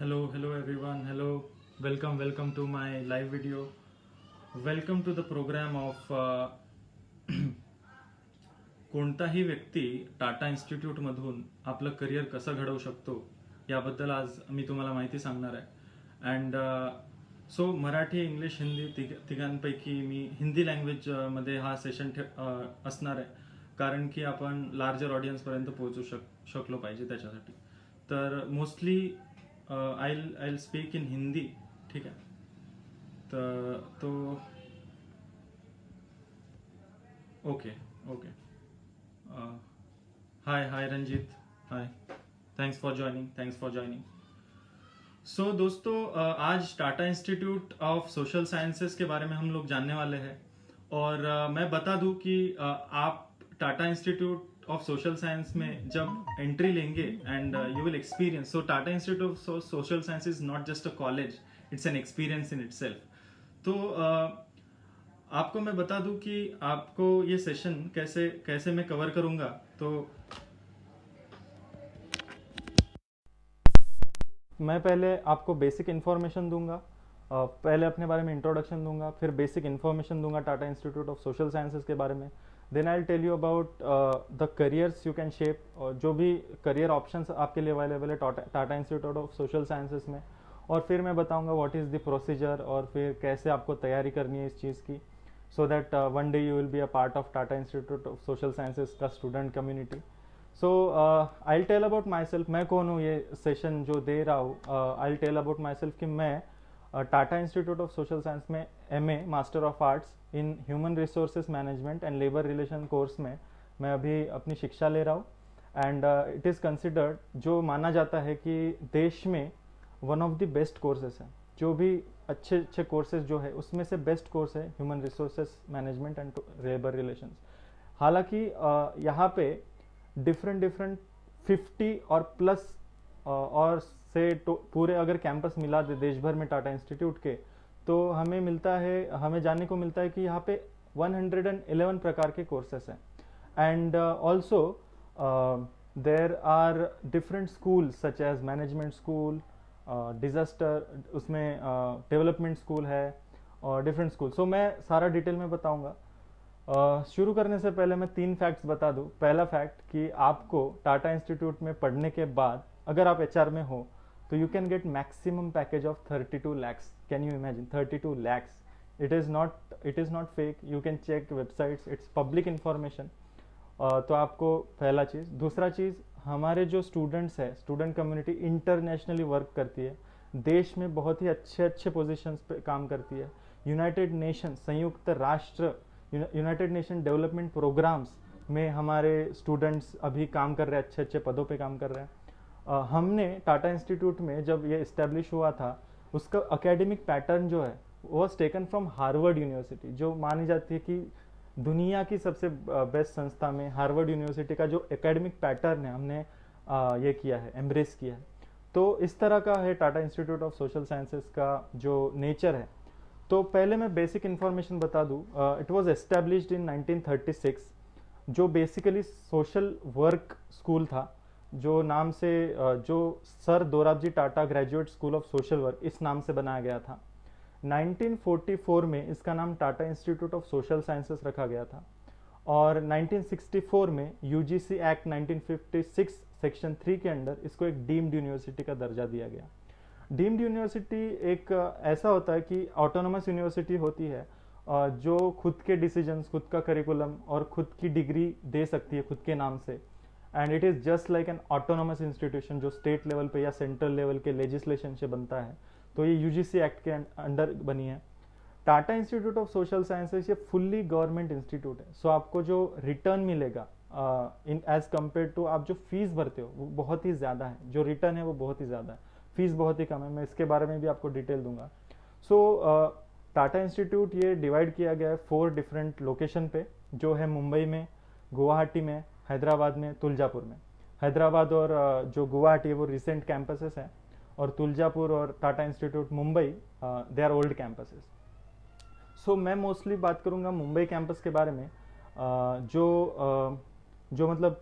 Hello everyone. Hello, welcome to my live video. Welcome to the program of कोणताही व्यक्ती टाटा इन्स्टिट्यूटमधून आपलं career कसं घडवू शकतो याबद्दल आज मी तुम्हाला माहिती सांगणार आहे. And so Marathi, English, Hindi तिघांपैकी मी हिंदी लँग्वेज मध्ये हा सेशन असणार आहे, कारण की आपण लार्जर ऑडियन्सपर्यंत पोहोचू शकलो पाहिजे त्याच्यासाठी. तर mostly I speak in Hindi. ठीक आहे. तर तो okay okay. Hi Ranjit. Hi, thanks for joining. So दोस्तों, आज Tata institute of social sciences के बारे में हम लोग जानने वाले हैं. और मैं बता दूं कि आप Tata institute of social science में जब एंट्री लेंगे and you will experience. So Tata institute of social science is not just a college, it's an experience in itself. तो आपको मैं बता दूं कि आपको ये सेशन कैसे कैसे मैं कवर करूंगा. तो मैं पहले आपको बेसिक इन्फॉर्मेशन दूंगा, पहले अपने बारे में इंट्रोडक्शन दूंगा, फिर बेसिक इन्फॉर्मेशन दूंगा Tata institute of social sciences के बारे में. Then I will tell you about the careers you can shape, जो भी करियर ऑप्शंस आपके लिए अवेलेबल है Tata institute of social sciences में. और फिर मैं बताऊंगा व्हाट इज़ द प्रोसीजर और फिर कैसे आपको तैयारी करनी है इस चीज़ की, so that one day you will be a part of Tata institute of social sciences का student community. So I tell about my self, मैं कौन हूँ ये सेशन जो दे रहा हूँ. I tell about my self कि मैं Tata institute of social science में MA master of arts in human resources management and labour relation course में मैं अभी अपनी शिक्षा ले रहा हूँ. एंड इट इज़ कंसिडर्ड, जो माना जाता है कि देश में one of the best courses है. जो भी अच्छे अच्छे कोर्सेज जो है उसमें से बेस्ट कोर्स है human resources management and labour relations. हालांकि यहाँ पे डिफरेंट 50 और प्लस और से पूरे अगर कैंपस मिला दे देश भर में टाटा इंस्टीट्यूट के, तो हमें जानने को मिलता है कि यहाँ पे 111 प्रकार के कोर्सेस हैं. And also there are different schools such as management school, disaster, उसमें डेवलपमेंट स्कूल है और डिफरेंट स्कूल. सो मैं सारा डिटेल में बताऊंगा. शुरू करने से पहले मैं 3 फैक्ट्स बता दूं. पहला फैक्ट कि आपको टाटा इंस्टीट्यूट में पढ़ने के बाद अगर आप HR में हो तो you can get maximum package of 32 lakhs. Can you imagine 32 lakhs? It is not fake. You can check websites, it's public information. तो आपको पहला चीज़. दूसरा चीज़, हमारे जो स्टूडेंट्स है, स्टूडेंट कम्युनिटी इंटरनेशनली वर्क करती है, देश में बहुत ही अच्छे अच्छे पोजिशंस पे काम करती है. यूनाइटेड नेशन, संयुक्त राष्ट्र, यूनाइटेड नेशन डेवलपमेंट प्रोग्राम्स में हमारे स्टूडेंट्स अभी काम कर रहे हैं, अच्छे अच्छे पदों पे काम कर रहे हैं. हमने टाटा इंस्टीट्यूट में जब ये इस्टेब्लिश हुआ था, उसका एकेडमिक पैटर्न जो है वो was taken from Harvard university, जो मानी जाती है कि दुनिया की सबसे बेस्ट संस्था में हार्वर्ड यूनिवर्सिटी का जो एकेडमिक पैटर्न है हमने ये किया है, एम्ब्रेस किया है. तो इस तरह का है Tata institute of social sciences का जो नेचर है. तो पहले मैं बेसिक इन्फॉर्मेशन बता दूं. इट वाज एस्टैब्लिश्ड इन 1936, जो बेसिकली सोशल वर्क स्कूल था, जो नाम से जो sir Dorabji Tata graduate school of social work इस नाम से बनाया गया था. 1944 में इसका नाम Tata institute of social sciences रखा गया था. और 1964 में UGC एक्ट 1956 सेक्शन 3 के अंडर इसको एक डीम्ड यूनिवर्सिटी का दर्जा दिया गया. डीम्ड यूनिवर्सिटी एक ऐसा होता है कि ऑटोनोमस यूनिवर्सिटी होती है जो खुद के डिसीजंस, खुद का करिकुलम और खुद की डिग्री दे सकती है खुद के नाम से. And it is just like an autonomous institution जो स्टेट लेवल पे या सेंट्रल लेवल के लेजिस्लेशन से बनता है. तो ये UGC एक्ट के अंडर बनी है. Tata institute of social sciences ये फुल्ली गवर्नमेंट इंस्टीट्यूट है. सो आपको जो रिटर्न मिलेगा इन एज कम्पेयर टू आप जो फीस भरते हो वो बहुत ही ज़्यादा है, जो रिटर्न है वो बहुत ही ज़्यादा है, फीस बहुत ही कम है. मैं इसके बारे में भी आपको डिटेल दूंगा. सो टाटा इंस्टीट्यूट ये डिवाइड किया गया है 4 डिफरेंट लोकेशन पे, जो है मुंबई में, गुवाहाटी में, हैदराबाद में, तुलजापुर में. हैदराबाद और जो गुवाहाटी है वो रिसेंट कैंपसेस हैं, और तुलजापुर और Tata institute Mumbai they are old campuses. So मैं मोस्टली बात करूंगा मुंबई कैंपस के बारे में, जो मतलब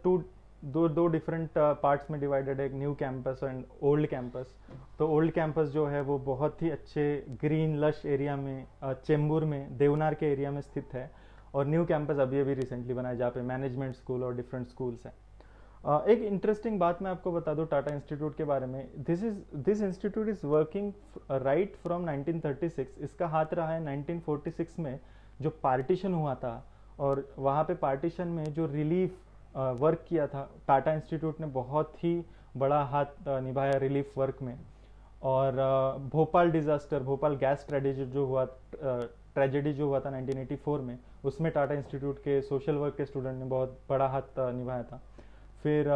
दो दो डिफरेंट पार्ट्स में डिवाइडेड है, एक new campus and old campus. तो ओल्ड कैंपस जो है वो बहुत ही अच्छे ग्रीन लश एरिया में चेंबूर में देवनार के एरिया में स्थित है, और न्यू कैंपस अभी अभी रिसेंटली बना है जहाँ पे मैनेजमेंट स्कूल और डिफरेंट स्कूल्स हैं। एक इंटरेस्टिंग बात मैं आपको बता दूं टाटा इंस्टीट्यूट के बारे में। This institute is working right from 1936। इसका हाथ रहा है 1946 में, जो पार्टीशन हुआ था, और वहाँ पे पार्टीशन में जो रिलीफ वर्क किया था, टाटा इंस्टीट्यूट ने बहुत ही बड़ा हाथ निभाया रिलीफ वर्क में। और Bhopal disaster, Bhopal gas tragedy जो हुआ था 1984 में, उसमें टाटा इंस्टीट्यूट के सोशल वर्क के स्टूडेंट ने बहुत बड़ा हाथ निभाया था। फिर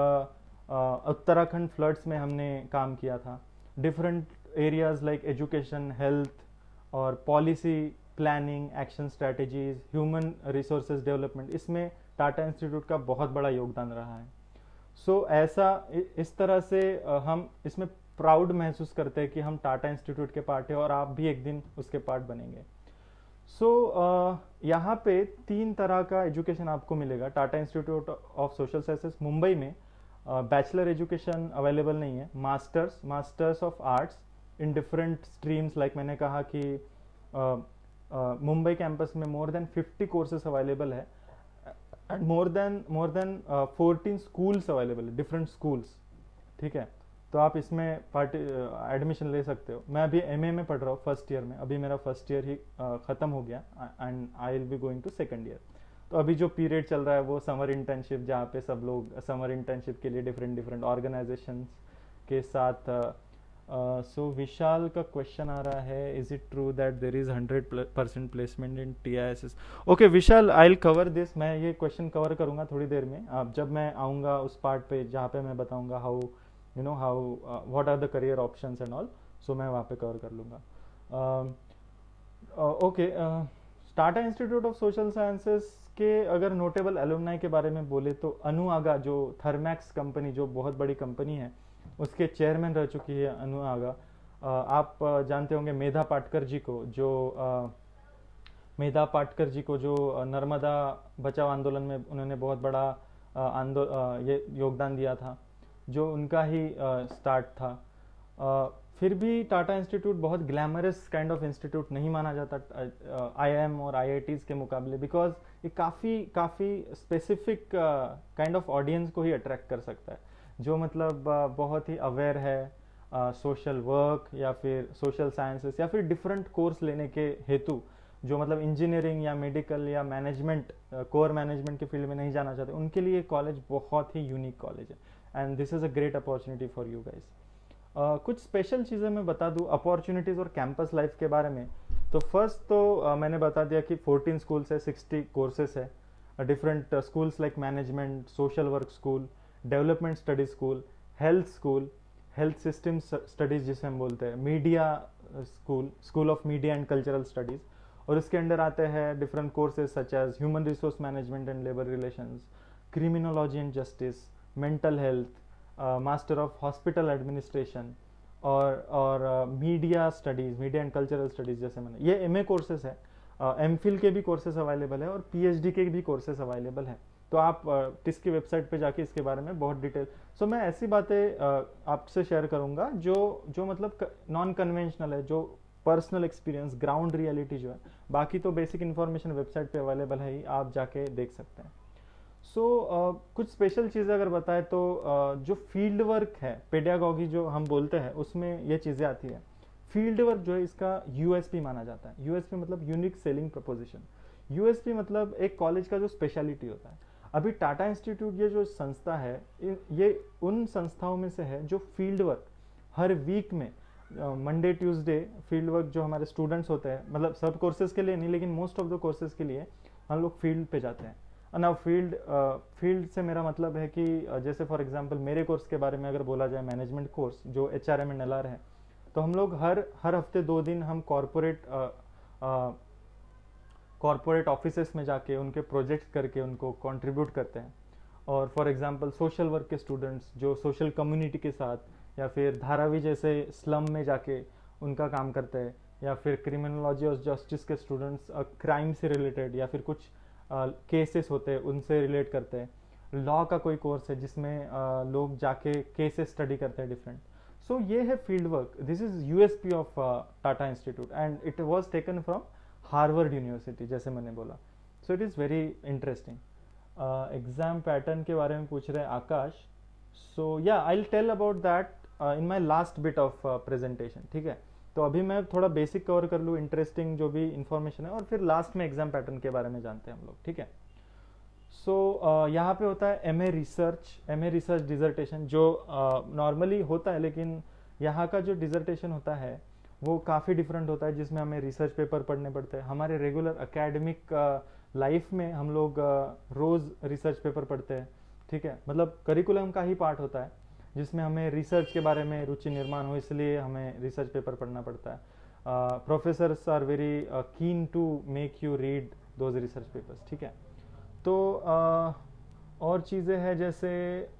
उत्तराखंड फ्लड्स में हमने काम किया था। Different areas like education, health और policy planning, action strategies, human resources development, इसमें टाटा इंस्टीट्यूट का बहुत बड़ा योगदान रहा है। ऐसा इस तरह से हम इसमें प्राउड महसूस करते हैं कि हम टाटा इंस्टीट्यूट के पार्ट हैं, और आप भी एक दिन उसके पार्ट बनेंगे। यहाँ पे 3 तरह का एजुकेशन आपको मिलेगा Tata institute of social sciences Mumbai में। बैचलर एजुकेशन अवेलेबल नहीं है, masters of arts in different streams, like मैंने कहा कि मुंबई कैंपस में मोर देन 50 कोर्सेस अवेलेबल है, and more than 14 schools available है, डिफरेंट स्कूल्स। ठीक है, तो आप इसमें एडमिशन ले सकते हो। मैं अभी एमए में पढ़ रहा हूँ, फर्स्ट ईयर में, अभी मेरा फर्स्ट ईयर ही ख़त्म हो गया, and I will be going to second year. तो अभी जो पीरियड चल रहा है वो समर इंटर्नशिप, जहाँ पे सब लोग समर इंटर्नशिप के लिए डिफरेंट ऑर्गेनाइजेशंस के साथ। सो विशाल का क्वेश्चन आ रहा है, is it true that there is 100% placement in TISS? Okay Vishal, I will cover this. मैं ये क्वेश्चन कवर करूँगा थोड़ी देर में, अब जब मैं आऊँगा उस पार्ट पे जहाँ पे मैं बताऊँगा how what are the career options and all, so मैं वहाँ पे कवर कर लूँगा। Okay, Tata institute of social sciences के अगर नोटेबल एलुमनाई के बारे में बोले तो अनु आगा, जो थर्मैक्स कंपनी, जो बहुत बड़ी कंपनी है, उसके चेयरमैन रह चुकी है अनु आगा। आप जानते होंगे मेधा पाटकर जी को, जो नर्मदा बचाओ आंदोलन में उन्होंने बहुत बड़ा ये योगदान दिया था, जो उनका ही स्टार्ट था। फिर भी टाटा इंस्टीट्यूट बहुत ग्लैमरस काइंड ऑफ इंस्टीट्यूट नहीं माना जाता IIM और IITs के मुकाबले, बिकॉज ये काफ़ी स्पेसिफिक काइंड ऑफ ऑडियंस को ही अट्रैक्ट कर सकता है, जो मतलब बहुत ही अवेयर है सोशल वर्क या फिर सोशल साइंसेस या फिर डिफरेंट कोर्स लेने के हेतु, जो मतलब इंजीनियरिंग या मेडिकल या मैनेजमेंट, कोर मैनेजमेंट के फील्ड में नहीं जाना चाहते, उनके लिए कॉलेज बहुत ही यूनिक कॉलेज है, and this is a great opportunity for you guys. कुछ स्पेशल चीज़ें मैं बता दूँ अपॉर्चुनिटीज़ और कैंपस लाइफ के बारे में। तो फर्स्ट तो मैंने बता दिया कि 14 स्कूल्स है, 60 कोर्सेस है, different schools like management, social work school, development study school, health system studies जिसे हम बोलते हैं, media school of media and cultural studies, और इसके अंडर आते हैं different courses such as human resource management and labour relations, criminology and justice, mental health, master of hospital administration, और media studies, media and cultural studies, जैसे मैंने ये MA courses है। MPhil के भी कोर्सेज अवेलेबल है, और PhD के भी कोर्सेज अवेलेबल हैं। तो आप टिस की वेबसाइट पे जाके इसके बारे में बहुत डिटेल, मैं ऐसी बातें आपसे शेयर करूँगा जो मतलब नॉन कन्वेंशनल है, जो पर्सनल एक्सपीरियंस, ग्राउंड रियलिटी जो है। बाकी तो बेसिक इन्फॉर्मेशन वेबसाइट पे अवेलेबल है ही, आप जाके देख सकते हैं। कुछ स्पेशल चीज़ें अगर बताएं तो जो फील्ड वर्क है, पेडागॉगी जो हम बोलते हैं, उसमें ये चीज़ें आती है। फील्ड वर्क जो है इसका USP माना जाता है। USP मतलब यूनिक सेलिंग प्रपोजिशन। USP मतलब एक कॉलेज का जो स्पेशलिटी होता है। अभी टाटा इंस्टीट्यूट ये जो संस्था है, ये उन संस्थाओं में से है जो फील्ड वर्क हर वीक में मंडे ट्यूसडे फील्ड वर्क, जो हमारे स्टूडेंट्स होते हैं, मतलब सब कोर्सेज के लिए नहीं लेकिन मोस्ट ऑफ द कोर्सेज के लिए हम लोग फील्ड पे जाते हैं। ना फील्ड से मेरा मतलब है कि जैसे फॉर एग्जांपल मेरे कोर्स के बारे में अगर बोला जाए, मैनेजमेंट कोर्स जो HRM एंड LR है, तो हम लोग हर हफ्ते 2 दिन हम कॉरपोरेट ऑफिसेस में जाके उनके प्रोजेक्ट्स करके उनको कंट्रीब्यूट करते हैं। और फॉर एग्जांपल सोशल वर्क के स्टूडेंट्स जो सोशल कम्युनिटी के साथ या फिर धारावी जैसे स्लम में जाके उनका काम करते हैं, या फिर क्रिमिनोलॉजी और जस्टिस के स्टूडेंट्स क्राइम से रिलेटेड या फिर कुछ केसेस होते हैं उनसे रिलेट करते हैं। लॉ का कोई कोर्स है जिसमें लोग जाके केसेस स्टडी करते हैं डिफरेंट. सो ये है field work. This is USP of Tata institute and it was taken from Harvard university, जैसे मैंने बोला. So it is very interesting. Exam pattern के बारे में पूछ रहे हैं Akash. So yeah I will tell about that in my last bit of presentation. ठीक है, तो अभी मैं थोड़ा बेसिक कवर कर लूँ, इंटरेस्टिंग जो भी इंफॉर्मेशन है, और फिर लास्ट में एग्जाम पैटर्न के बारे में जानते हैं हम लोग. ठीक है. सो यहाँ पे होता है एम ए रिसर्च डिजर्टेशन, जो नॉर्मली होता है, लेकिन यहाँ का जो डिजर्टेशन होता है वो काफ़ी डिफरेंट होता है, जिसमें हमें रिसर्च पेपर पढ़ने पड़ते हैं. हमारे रेगुलर एकेडमिक लाइफ में हम लोग रोज़ रिसर्च पेपर पढ़ते हैं. ठीक है, मतलब करिकुलम का ही पार्ट होता है जिसमें हमें रिसर्च के बारे में रुचि निर्माण हो, इसलिए हमें रिसर्च पेपर पढ़ना पड़ता है. Professors are very keen to make you read those research papers. ठीक है. तो और चीज़ें हैं, जैसे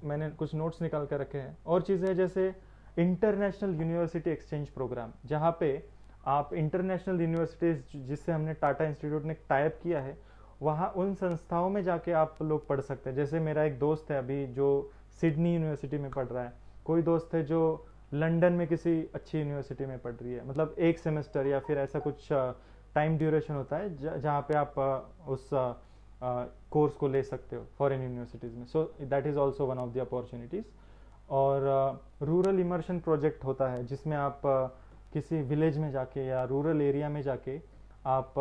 मैंने कुछ नोट्स निकाल कर रखे हैं. और चीज़ें हैं जैसे इंटरनेशनल यूनिवर्सिटी एक्सचेंज प्रोग्राम, जहाँ पे आप इंटरनेशनल यूनिवर्सिटीज़ जिससे हमने टाटा इंस्टीट्यूट ने टाइप किया है, वहाँ उन संस्थाओं में जाके आप लोग पढ़ सकते हैं. जैसे मेरा एक दोस्त है अभी जो सिडनी यूनिवर्सिटी में पढ़ रहा है, कोई दोस्त है जो लंदन में किसी अच्छी यूनिवर्सिटी में पढ़ रही है. मतलब एक सेमेस्टर या फिर ऐसा कुछ टाइम ड्यूरेशन होता है जहाँ पे आप उस कोर्स को ले सकते हो फॉरेन यूनिवर्सिटीज़ में. So that is also one of the opportunities. और रूरल इमर्शन प्रोजेक्ट होता है जिसमें आप किसी विलेज में जाके या रूरल एरिया में जाके आप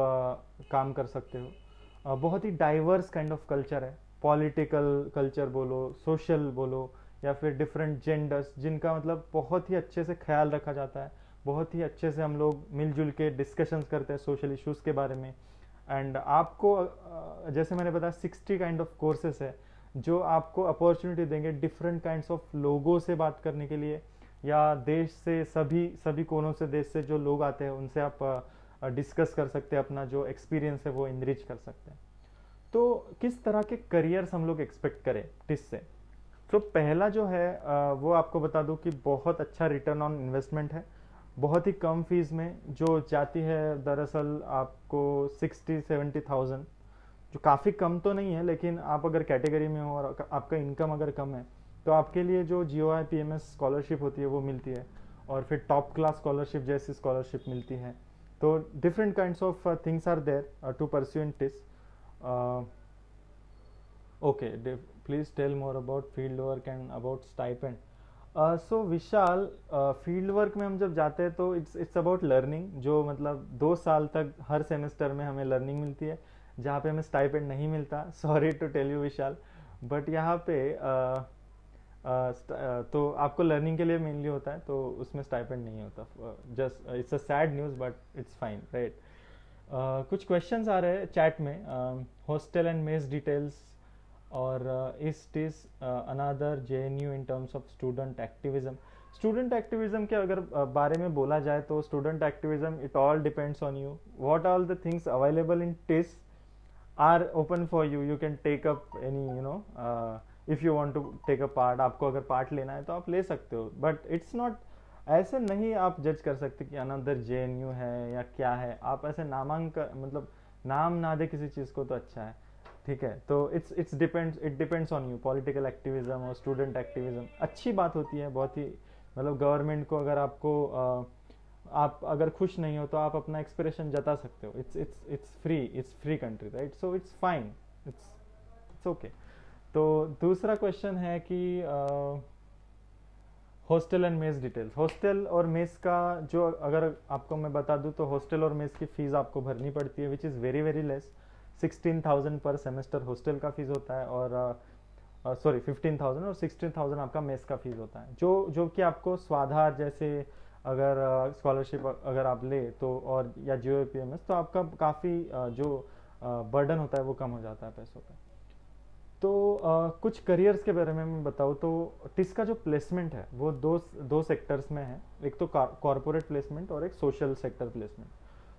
काम कर सकते हो. बहुत ही डाइवर्स काइंड ऑफ कल्चर है. पॉलिटिकल कल्चर बोलो, सोशल बोलो, या फिर डिफरेंट जेंडर्स, जिनका मतलब बहुत ही अच्छे से ख्याल रखा जाता है. बहुत ही अच्छे से हम लोग मिलजुल के डिस्कशंस करते हैं सोशल इश्यूज़ के बारे में. एंड आपको जैसे मैंने बताया 60 काइंड ऑफ कोर्सेस है जो आपको अपॉर्चुनिटी देंगे डिफरेंट काइंड्स ऑफ लोगों से बात करने के लिए, या देश से सभी कोनों से देश से जो लोग आते हैं उनसे आप डिस्कस कर सकते हैं, अपना जो एक्सपीरियंस है वो इनरिच कर सकते हैं. तो किस तरह के करियर्स हम लोग एक्सपेक्ट करें टिस से. तो पहला जो है वो आपको बता दूं कि बहुत अच्छा रिटर्न ऑन इन्वेस्टमेंट है. बहुत ही कम फीस में जो जाती है दरअसल आपको 60-70,000, जो काफ़ी कम तो नहीं है, लेकिन आप अगर कैटेगरी में हो और आपका इनकम अगर कम है तो आपके लिए जो GOI PMS स्कॉलरशिप होती है वो मिलती है, और फिर टॉप क्लास स्कॉलरशिप जैसी स्कॉलरशिप मिलती है. तो different kinds of things are there to pursue in TISS. Okay, please tell more about field work and about stipend. So Vishal, field work में हम जब जाते हैं तो इट्स अबाउट लर्निंग, जो मतलब 2 साल तक हर सेमेस्टर में हमें लर्निंग मिलती है, जहाँ पे हमें स्टाइपेंड नहीं मिलता. Sorry to tell you Vishal, but यहाँ पे तो आपको लर्निंग के लिए मेनली होता है, तो उसमें स्टाइपेंड नहीं होता. Just it's a sad news but it's fine, right. कुछ क्वेश्चंस आ रहे हैं चैट में. हॉस्टल एंड मेस डिटेल्स, और is this another JNU in terms of student activism. Student activism के अगर बारे में बोला जाए तो student activism it all depends on you. What all the things available in TISS are open for you. You can take up any, you know, if you want to take a part. आपको अगर part लेना है तो आप ले सकते हो, but it's not, ऐसे नहीं आप जज कर सकते कि अनदर JNU है या क्या है. आप ऐसे मतलब नाम ना दे किसी चीज़ को तो अच्छा है. ठीक है, तो it depends on you. Political activism और स्टूडेंट एक्टिविज्म अच्छी बात होती है बहुत ही. मतलब गवर्नमेंट को अगर आपको आप अगर खुश नहीं हो तो आप अपना एक्सप्रेशन जता सकते हो. It's free country, right. So it's fine, it's okay. तो दूसरा क्वेश्चन है कि hostel and mess details. Hostel और मेस का जो अगर आपको मैं बता दूं तो हॉस्टल और मेस की फ़ीस आपको भरनी पड़ती है, which is very very less. 16,000 पर सेमेस्टर हॉस्टल का फीस होता है, और सॉरी 15,000, और 16,000 आपका मेस का फीस होता है, जो कि आपको स्वाधार जैसे अगर स्कॉलरशिप अगर आप ले तो, और या GOI PMS, तो आपका काफ़ी जो बर्डन होता है वो कम हो जाता है पैसों का. तो कुछ करियर्स के बारे में मैं बताऊँ तो टिस का जो प्लेसमेंट है वो दो सेक्टर्स में है. एक तो कॉरपोरेट प्लेसमेंट और एक सोशल सेक्टर प्लेसमेंट.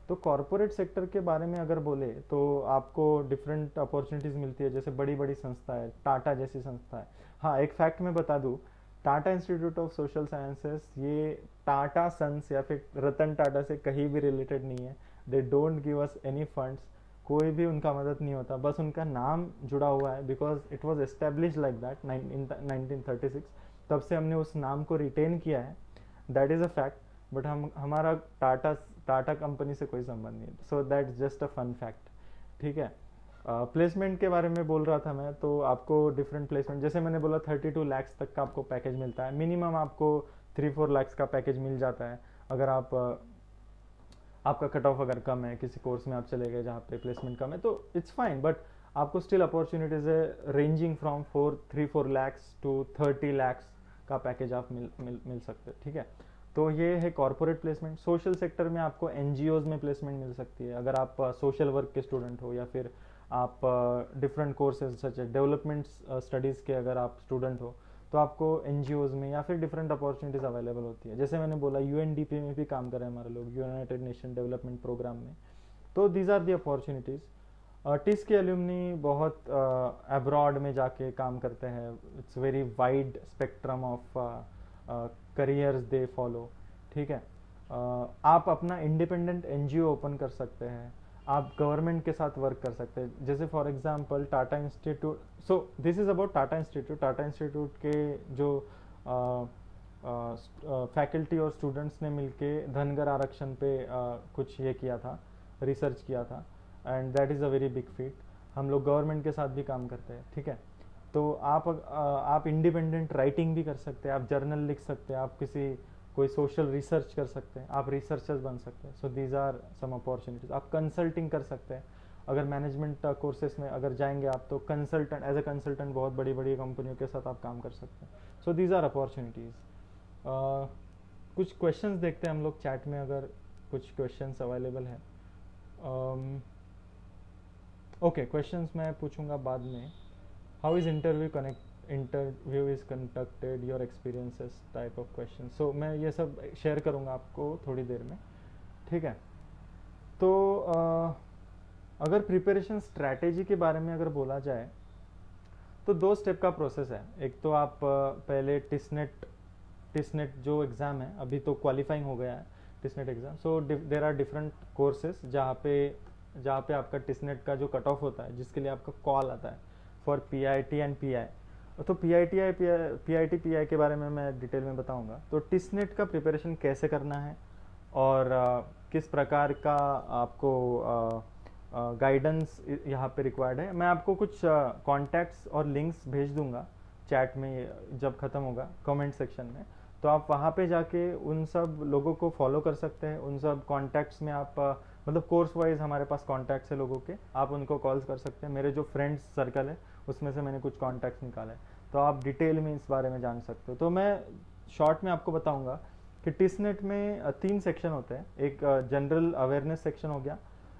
तो कॉरपोरेट सेक्टर के बारे में अगर बोले तो आपको डिफरेंट अपॉर्चुनिटीज़ मिलती है, जैसे बड़ी बड़ी संस्था है, टाटा जैसी संस्था है. हाँ, एक फैक्ट मैं बता दूँ, Tata institute of social sciences ये टाटा सन्स या फिर रतन टाटा से कहीं भी रिलेटेड नहीं है. They don't give us any funds. कोई भी उनका मदद नहीं होता, बस उनका नाम जुड़ा हुआ है because it was establish like that in 1936। तब से हमने उस नाम को रिटेन किया है, that is a fact. But हमारा टाटा कंपनी से कोई संबंध नहीं है, so that just a fun fact. ठीक है, प्लेसमेंट के बारे में बोल रहा था मैं, तो आपको डिफरेंट प्लेसमेंट, जैसे मैंने बोला 32 lakhs तक का आपको पैकेज मिलता है, मिनिमम आपको 3-4 lakhs का पैकेज मिल जाता है अगर आप आपका कट ऑफ अगर कम है, किसी कोर्स में आप चले गए जहाँ पे प्लेसमेंट कम है, तो इट्स फाइन। बट आपको स्टिल अपॉर्चुनिटीज है ranging from 3-4 lakhs to 30 lakhs का पैकेज आप मिल सकते हैं। ठीक है, तो ये है कॉर्पोरेट प्लेसमेंट। सोशल सेक्टर में आपको एनजीओज में प्लेसमेंट मिल सकती है अगर आप सोशल वर्क के स्टूडेंट हो, या फिर आप डिफरेंट कोर्सेज सच डेवलपमेंट स्टडीज़ के अगर आप स्टूडेंट हो, तो आपको एनजीओज में या फिर डिफरेंट अपॉर्चुनिटीज़ अवेलेबल होती है। जैसे मैंने बोला यूएनडीपी में भी काम कर रहे हैं हमारे लोग, यूनाइटेड नेशन डेवलपमेंट प्रोग्राम में। तो these are the opportunities. TISS के एल्यूमनी बहुत अब्रॉड में जाके काम करते हैं, it's very wide spectrum of careers they follow. ठीक है, आप अपना इंडिपेंडेंट एनजीओ ओपन कर सकते हैं, आप गवर्नमेंट के साथ वर्क कर सकते हैं। जैसे for example Tata institute, so this is about Tata institute. Tata institute के जो फैकल्टी और स्टूडेंट्स ने मिलके धनगर आरक्षण पे कुछ ये किया था, रिसर्च किया था, and that is a very big feet. हम लोग गवर्नमेंट के साथ भी काम करते हैं। ठीक है, तो आप इंडिपेंडेंट राइटिंग भी कर सकते हैं, आप जर्नल लिख सकते हैं, आप कोई सोशल रिसर्च कर सकते हैं, आप रिसर्चर्स बन सकते हैं। So these are some opportunities. आप कंसल्टिंग कर सकते हैं, अगर मैनेजमेंट कोर्सेज में अगर जाएंगे आप, तो कंसल्टेंट, एज ए कंसल्टेंट बहुत बड़ी बड़ी कंपनियों के साथ आप काम कर सकते हैं। So these are opportunities. कुछ क्वेश्चंस देखते हैं हम लोग चैट में, अगर कुछ क्वेश्चंस अवेलेबल हैं। ओके, क्वेश्चंस मैं पूछूंगा बाद में। How is interview is conducted, your experiences type of question. So मैं ये सब शेयर करूँगा आपको थोड़ी देर में। ठीक है, तो अगर प्रिपरेशन स्ट्रैटेजी के बारे में अगर बोला जाए, तो 2 स्टेप का प्रोसेस है। एक तो आप पहले टिसनेट जो एग्ज़ाम है, अभी तो क्वालिफाइंग हो गया है TISSNET exam. So there are different courses जहाँ पे आपका टिसनेट का जो कट ऑफ होता है, जिसके लिए आपका कॉल आता है फॉर पीआईटी एंड पीआई। तो पीआईटी पीआई के बारे में मैं डिटेल में बताऊंगा। तो टिसनेट का प्रिपरेशन कैसे करना है और किस प्रकार का आपको गाइडेंस यहाँ पे रिक्वायर्ड है, मैं आपको कुछ कॉन्टैक्ट्स और लिंक्स भेज दूंगा चैट में जब ख़त्म होगा कमेंट सेक्शन में। तो आप वहाँ पे जाके उन सब लोगों को फॉलो कर सकते हैं। उन सब कॉन्टैक्ट्स में आप मतलब कोर्स वाइज हमारे पास कॉन्टैक्ट्स है लोगों के, आप उनको कॉल्स कर सकते हैं। मेरे जो फ्रेंड्स सर्कल है उसमें से मैंने कुछ कॉन्टैक्ट्स निकाले, तो आप डिटेल में इस बारे में जान सकते हो। तो मैं शॉर्ट में आपको बताऊंगा कि टिसनेट में 3 सेक्शन होते हैं। एक जनरल अवेयरनेस सेक्शन हो गया,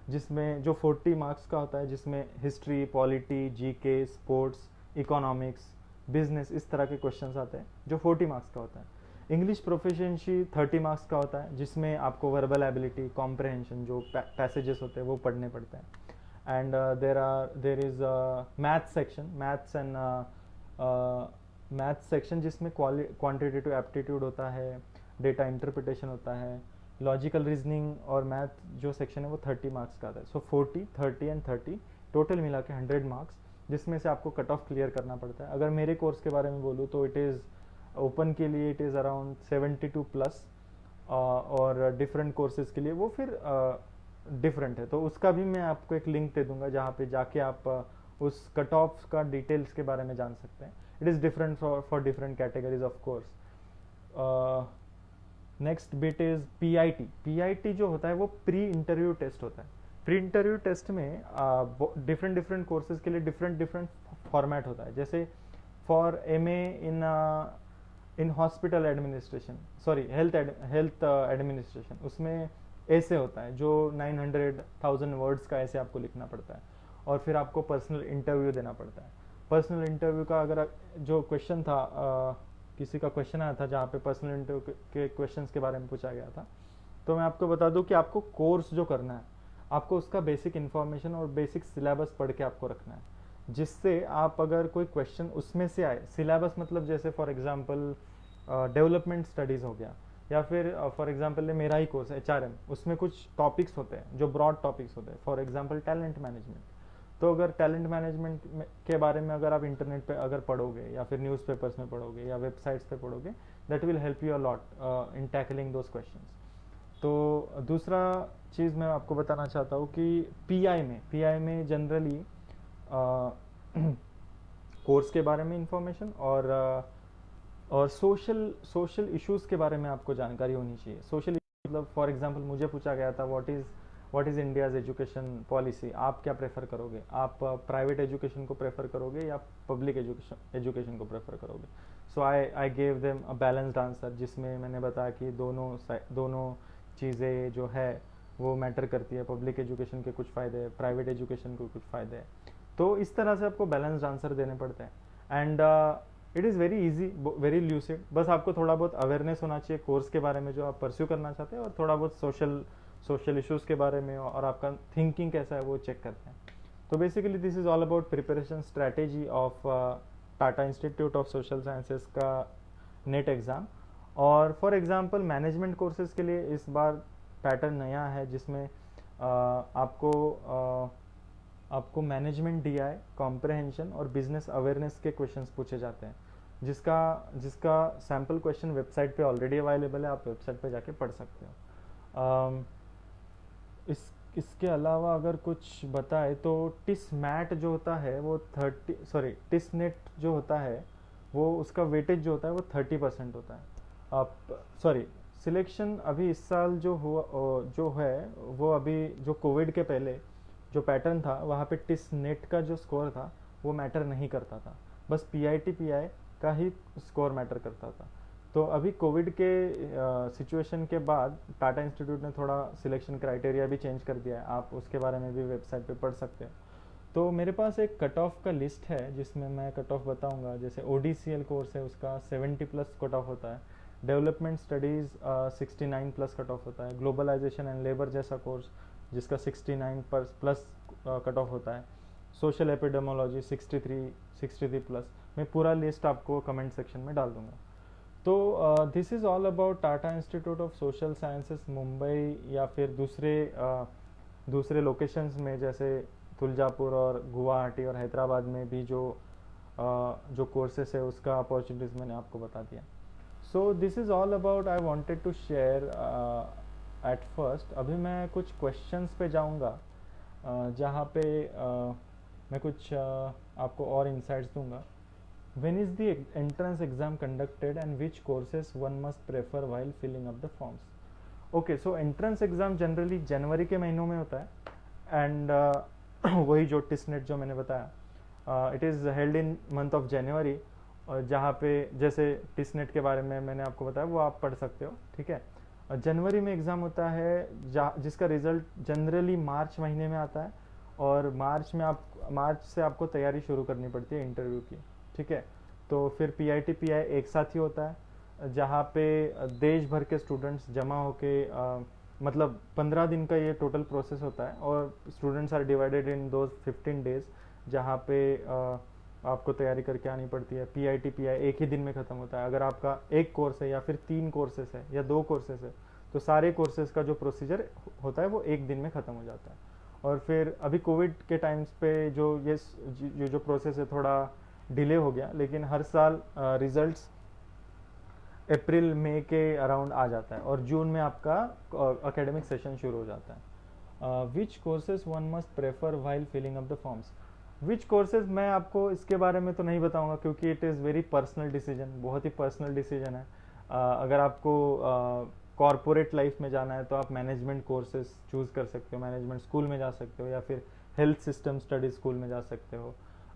जिसमें जो 40 मार्क्स का होता है, जिसमें history, polity, GK, sports, economics, business, इस तरह के क्वेश्चंस आते हैं जो 40 मार्क्स का होता है। इंग्लिश प्रोफिशिएंसी 30 मार्क्स का होता है, जिसमें आपको वर्बल एबिलिटी, कॉम्प्रहेंशन, जो पैसेजेस होते हैं वो पढ़ने पड़ते हैं। And there is maths section जिसमें क्वांटिटेटिव एप्टीट्यूड होता है, डेटा इंटरप्रिटेशन होता है, लॉजिकल रीजनिंग और मैथ जो सेक्शन है वो 30 मार्क्स का आता है। सो 40, 30 एंड 30 टोटल मिला के 100 मार्क्स, जिसमें से आपको कट ऑफ क्लियर करना पड़ता है। अगर मेरे कोर्स के बारे में बोलूँ तो इट इज़ ओपन के लिए इट इज़ अराउंड 72 प्लस, और डिफरेंट कोर्सेज के लिए वो फिर डिफरेंट है। तो उसका भी मैं आपको एक लिंक दे दूंगा जहाँ पे जाके आप उस कट ऑफ का डिटेल्स के बारे में जान सकते हैं। It is different for different categories of course. Next bit is PIT. PIT जो होता है वो प्री इंटरव्यू टेस्ट होता है। प्री इंटरव्यू टेस्ट में डिफरेंट कोर्सेज के लिए डिफरेंट फॉर्मेट होता है। जैसे for MA in hospital administration, sorry health administration, उसमें ऐसे होता है जो 900,000 वर्ड्स का ऐसे आपको लिखना पड़ता है, और फिर आपको पर्सनल इंटरव्यू देना पड़ता है। पर्सनल इंटरव्यू का अगर जो क्वेश्चन था, किसी का क्वेश्चन आया था जहाँ पे पर्सनल इंटरव्यू के क्वेश्चंस के बारे में पूछा गया था, तो मैं आपको बता दूं कि आपको कोर्स जो करना है, आपको उसका बेसिक इन्फॉर्मेशन और बेसिक सिलेबस पढ़ के आपको रखना है, जिससे आप अगर कोई क्वेश्चन उसमें से आए, सिलेबस मतलब जैसे फॉर एग्जांपल डेवलपमेंट स्टडीज़ हो गया, या फिर फॉर एग्जांपल मेरा ही कोर्स है HRM, उसमें कुछ टॉपिक्स होते हैं जो ब्रॉड टॉपिक्स होते हैं, फॉर एग्जांपल टैलेंट मैनेजमेंट। तो अगर टैलेंट मैनेजमेंट के बारे में अगर आप इंटरनेट पे अगर पढ़ोगे या फिर न्यूज़पेपर्स में पढ़ोगे या वेबसाइट्स पे पढ़ोगे, that will help you a lot in tackling those questions. तो दूसरा चीज़ मैं आपको बताना चाहता हूँ कि पीआई में जनरली कोर्स के बारे में इंफॉर्मेशन और सोशल इश्यूज़ के बारे में आपको जानकारी होनी चाहिए। सोशल मतलब फॉर एग्जांपल मुझे पूछा गया था what is India's education policy, आप क्या प्रेफर करोगे, आप प्राइवेट एजुकेशन को प्रेफर करोगे या पब्लिक एजुकेशन को प्रेफर करोगे। So I gave them a balanced answer, जिसमें मैंने बताया कि दोनों चीज़ें जो है वो मैटर करती है, पब्लिक एजुकेशन के कुछ फ़ायदे हैं, प्राइवेट एजुकेशन के कुछ फ़ायदे हैं। तो इस तरह से आपको बैलेंस्ड आंसर देने पड़ते हैं and it is very easy, very lucid. बस आपको थोड़ा बहुत अवेयरनेस होना चाहिए कोर्स के बारे में जो आप परस्यू करना चाहते हैं, और थोड़ा बहुत सोशल इश्यूज़ के बारे में और आपका थिंकिंग कैसा है वो चेक करते हैं। तो basically this is all about preparation strategy of Tata institute of social sciences का नेट एग्ज़ाम। और फॉर एग्जांपल मैनेजमेंट कोर्सेज़ के लिए इस बार पैटर्न नया है, जिसमें आपको मैनेजमेंट DI, कॉम्प्रहेंशन और बिजनेस अवेयरनेस के क्वेश्चंस पूछे जाते हैं, जिसका सैम्पल क्वेश्चन वेबसाइट पे ऑलरेडी अवेलेबल है, आप वेबसाइट पे जाके पढ़ सकते हो। इसके अलावा अगर कुछ बताए तो टिसमैट जो होता है वो टिसनेट जो होता है वो उसका वेटेज जो होता है वो 30% होता है। सिलेक्शन अभी इस साल जो हुआ जो है वो अभी जो कोविड के पहले जो पैटर्न था वहाँ पे टिसनेट का जो स्कोर था वो मैटर नहीं करता था, बस PIT-PI का ही स्कोर मैटर करता था। तो अभी कोविड के सिचुएशन के बाद टाटा इंस्टीट्यूट ने थोड़ा सिलेक्शन क्राइटेरिया भी चेंज कर दिया है, आप उसके बारे में भी वेबसाइट पे पढ़ सकते हो। तो मेरे पास एक कट ऑफ का लिस्ट है जिसमें मैं कट ऑफ बताऊंगा। जैसे ODCL कोर्स है उसका 70+ कट ऑफ होता है, डेवलपमेंट स्टडीज़ 69+ कट ऑफ होता है, ग्लोबलाइजेशन एंड लेबर जैसा कोर्स जिसका 69+ कट ऑफ होता है, सोशल एपिडेमोलॉजी 63+। मैं पूरा लिस्ट आपको कमेंट सेक्शन में डाल दूंगा। तो this is all about Tata institute of social sciences Mumbai या फिर दूसरे लोकेशंस में जैसे तुलजापुर और गुवाहाटी और हैदराबाद में भी जो कोर्सेस है उसका अपॉर्चुनिटीज़ मैंने आपको बता दिया। So this is all about I wanted to share at first. अभी मैं कुछ क्वेश्चंस पे जाऊंगा जहाँ पे मैं कुछ आपको और इंसाइट्स दूंगा। When is the entrance exam conducted and which courses one must prefer while filling up the forms? Okay, so entrance exam generally जनवरी के महीनों में होता है एंड वही जो टिसनेट जो मैंने बताया it is held in month of January, और जहाँ पे जैसे टिसनेट के बारे में मैंने आपको बताया वो आप पढ़ सकते हो, ठीक है। जनवरी में एग्ज़ाम होता है जिसका रिज़ल्ट जनरली मार्च महीने में आता है, और मार्च से आपको तैयारी शुरू करनी पड़ती है इंटरव्यू की, ठीक है। तो फिर PIT-PI एक साथ ही होता है जहाँ पे देश भर के स्टूडेंट्स जमा होके मतलब 15 दिन का ये टोटल प्रोसेस होता है, और students are divided in those 15 days जहाँ पे आपको तैयारी करके आनी पड़ती है। PIT-PI एक ही दिन में ख़त्म होता है। अगर आपका एक कोर्स है या फिर 3 कोर्सेस है या 2 कोर्सेस है तो सारे कोर्सेज का जो प्रोसीजर होता है वो एक दिन में ख़त्म हो जाता है। और फिर अभी कोविड के टाइम्स पे जो प्रोसेस है थोड़ा डिले हो गया, लेकिन हर साल रिजल्ट्स अप्रैल मई के अराउंड आ जाता है और जून में आपका एकेडमिक सेशन शुरू हो जाता है। Which courses one must prefer while filling up the forms. Which courses मैं आपको इसके बारे में तो नहीं बताऊंगा क्योंकि it is very personal decision, बहुत ही पर्सनल डिसीजन है। अगर आपको कॉरपोरेट लाइफ में जाना है तो आप मैनेजमेंट कोर्सेज चूज़ कर सकते हो, मैनेजमेंट स्कूल में जा सकते हो या फिर हेल्थ सिस्टम स्टडी स्कूल में जा सकते हो।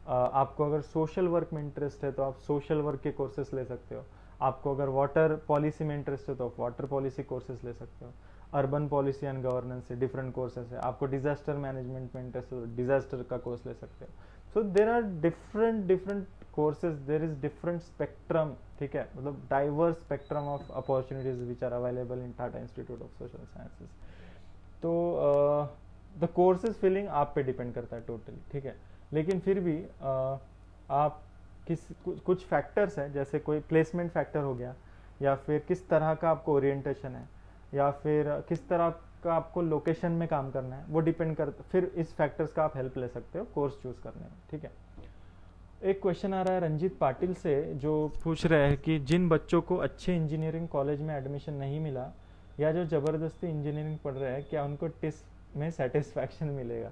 आपको अगर सोशल वर्क में इंटरेस्ट है तो आप सोशल वर्क के कोर्सेज ले सकते हो। आपको अगर वाटर पॉलिसी में इंटरेस्ट है तो आप वाटर पॉलिसी कोर्सेज ले सकते हो। अर्बन पॉलिसी एंड गवर्नेंस से डिफरेंट कोर्सेज है। आपको डिजास्टर मैनेजमेंट में इंटरेस्ट है तो डिजास्टर का कोर्स ले सकते हो। So there are different courses, there is different spectrum, ठीक है, मतलब diverse spectrum of opportunities which are available in Tata institute of social sciences. तो द कोर्सेज फिलिंग आप पे डिपेंड करता है टोटली, ठीक है। लेकिन फिर भी आप कुछ फैक्टर्स हैं, जैसे कोई प्लेसमेंट फैक्टर हो गया या फिर किस तरह का आपको ओरिएंटेशन है, या फिर किस तरह का आपको लोकेशन में काम करना है, वो डिपेंड करता, फिर इस फैक्टर्स का आप हेल्प ले सकते हो कोर्स चूज करने में, ठीक है। एक क्वेश्चन आ रहा है रंजीत पाटिल से, जो पूछ रहे हैं कि जिन बच्चों को अच्छे इंजीनियरिंग कॉलेज में एडमिशन नहीं मिला या जो ज़बरदस्ती इंजीनियरिंग पढ़ रहे हैं, क्या उनको टिस में सेटिस्फैक्शन मिलेगा?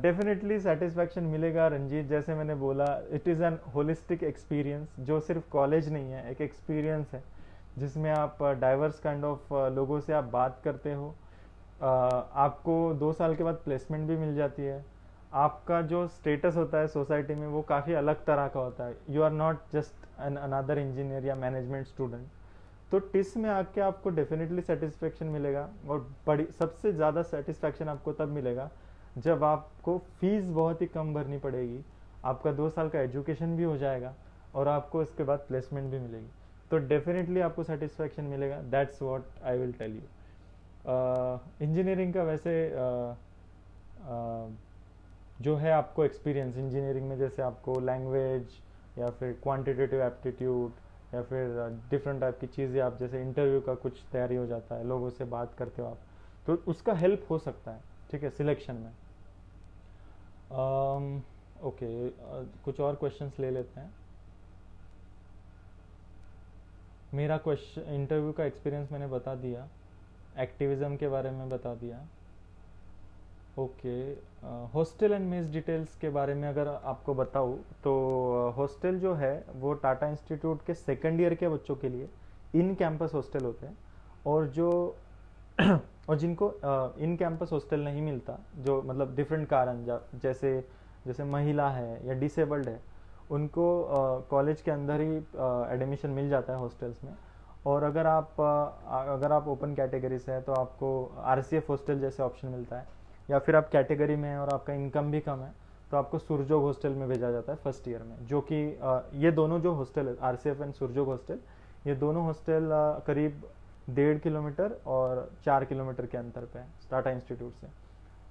डेफिनेटली सेटिस्फैक्शन मिलेगा रंजीत। जैसे मैंने बोला, it is an holistic experience, जो सिर्फ कॉलेज नहीं है, एक एक्सपीरियंस है जिसमें आप डाइवर्स काइंड ऑफ लोगों से आप बात करते हो। आपको 2 साल के बाद प्लेसमेंट भी मिल जाती है। आपका जो स्टेटस होता है सोसाइटी में वो काफ़ी अलग तरह का होता है। You are not just an another engineer या मैनेजमेंट स्टूडेंट। तो टिस में आके आपको डेफिनेटली सेटिस्फेक्शन मिलेगा, और बड़ी सबसे ज़्यादा सेटिस्फेक्शन आपको तब मिलेगा जब आपको फीस बहुत ही कम भरनी पड़ेगी, आपका 2 साल का एजुकेशन भी हो जाएगा और आपको इसके बाद प्लेसमेंट भी मिलेगी। तो डेफिनेटली आपको सेटिस्फेक्शन मिलेगा। That's what I will tell you. Engineering का वैसे जो है आपको एक्सपीरियंस इंजीनियरिंग में, जैसे आपको लैंग्वेज या फिर क्वांटिटेटिव एप्टीट्यूड या फिर डिफरेंट टाइप की चीज़ें, आप जैसे इंटरव्यू का कुछ तैयारी हो जाता है, लोगों से बात करते हो आप, तो उसका हेल्प हो सकता है, ठीक है, सिलेक्शन में। ओके, कुछ और क्वेश्चंस ले लेते हैं। मेरा क्वेश्चन इंटरव्यू का एक्सपीरियंस मैंने बता दिया, एक्टिविज्म के बारे में बता दिया। Okay, hostel and mess details के बारे में अगर आपको बताऊँ तो हॉस्टल जो है वो टाटा इंस्टीट्यूट के सेकंड ईयर के बच्चों के लिए इन कैंपस हॉस्टल होते हैं, और जो और जिनको इन कैंपस हॉस्टल नहीं मिलता, जो मतलब डिफरेंट कारण जैसे जैसे महिला है या डिसेबल्ड है, उनको कॉलेज के अंदर ही एडमिशन मिल जाता है हॉस्टल्स में। और अगर आप ओपन कैटेगरी से हैं तो आपको आरसीएफ हॉस्टल जैसे ऑप्शन मिलता है, या फिर आप कैटेगरी में हैं और आपका इनकम भी कम है तो आपको सुरजोग हॉस्टल में भेजा जाता है फर्स्ट ईयर में, जो कि ये दोनों जो हॉस्टल है, आरसीएफ एंड सुरजोग हॉस्टल, ये दोनों हॉस्टल करीब 1.5 किलोमीटर और 4 किलोमीटर के अंतर पे है टाटा इंस्टीट्यूट से।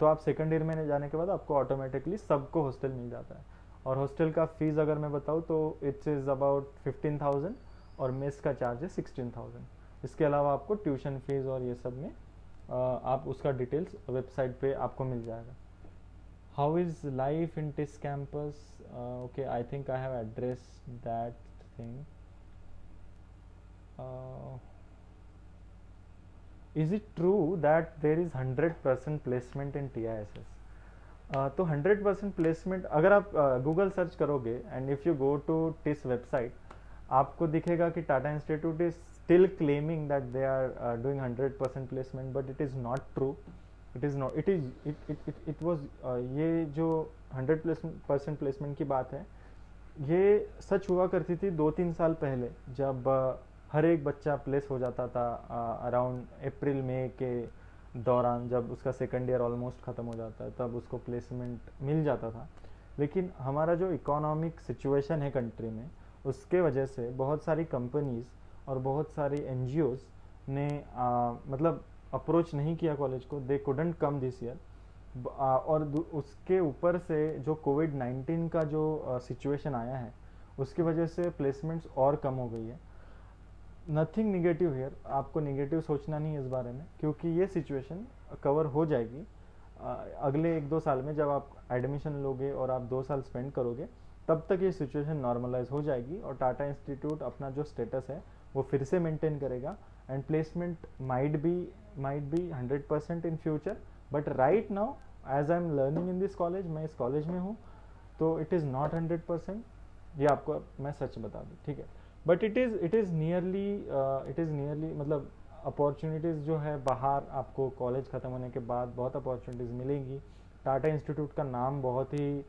तो आप सेकंड ईयर में जाने के बाद आपको ऑटोमेटिकली सबको हॉस्टल मिल जाता है। और हॉस्टल का फीस अगर मैं बताऊँ तो इट्स इज़ अबाउट 15,000 और मेस का चार्ज है 16,000। इसके अलावा आपको ट्यूशन फीस और ये सब में आप उसका डिटेल्स वेबसाइट पे आपको मिल जाएगा। How is life in TISS campus? Okay, I think I have addressed that thing. Is it true that there is 100% placement in TISS? तो 100% प्लेसमेंट अगर आप गूगल सर्च करोगे and if you go to TISS website, आपको दिखेगा कि Tata institute is still claiming that they are doing 100% placement, but it is not true. It is not, it was ये जो 100% placement की बात है, ये सच हुआ करती थी 2-3 साल पहले, जब हर एक बच्चा प्लेस हो जाता था अराउंड अप्रैल मई के दौरान, जब उसका सेकंड ईयर ऑलमोस्ट ख़त्म हो जाता है तब उसको प्लेसमेंट मिल जाता था। लेकिन हमारा जो इकोनॉमिक सिचुएशन है कंट्री में, उसके वजह से बहुत सारी कंपनीज़ और बहुत सारी एनजीओज़ ने मतलब अप्रोच नहीं किया कॉलेज को, they couldn't come this year. और उसके ऊपर से जो कोविड-19 का जो सिचुएशन आया है, उसकी वजह से प्लेसमेंट्स और कम हो गई है। नथिंग निगेटिव हेयर, आपको निगेटिव सोचना नहीं है इस बारे में, क्योंकि ये सिचुएशन कवर हो जाएगी अगले 1-2 साल में। जब आप एडमिशन लोगे और आप 2 साल स्पेंड करोगे, तब तक ये सिचुएशन नॉर्मलाइज हो जाएगी और टाटा इंस्टीट्यूट अपना जो स्टेटस है वो फिर से मेंटेन करेगा, and placement might be 100% in future. But right now as I am learning in this college, मैं इस कॉलेज में हूँ, तो इट इज़ नॉट 100%, ये आपको मैं सच बता दूँ, ठीक है। बट इट इज़ नियरली मतलब अपॉर्चुनिटीज़ जो है बाहर, आपको कॉलेज ख़त्म होने के बाद बहुत अपॉर्चुनिटीज़ मिलेंगी। टाटा इंस्टीट्यूट का नाम बहुत ही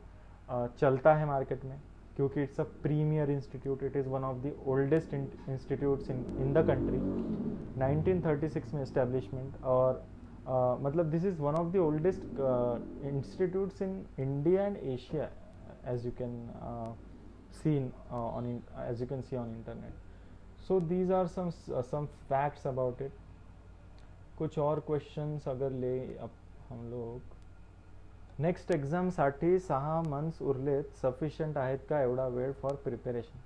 चलता है मार्केट में, क्योंकि it's a premier institute. It is one of the oldest institutes in the country, 1936 में इस्टेब्लिशमेंट, और मतलब this is one of the oldest institutes in India and Asia, as you can see on internet. So these are some facts about it. कुछ और questions अगर ले अब हम लोग, नेक्स्ट एक्झामसाठी 6 months उरलेत, सफिशियंट आहेत का एवढा वेळ फॉर प्रिपरेशन?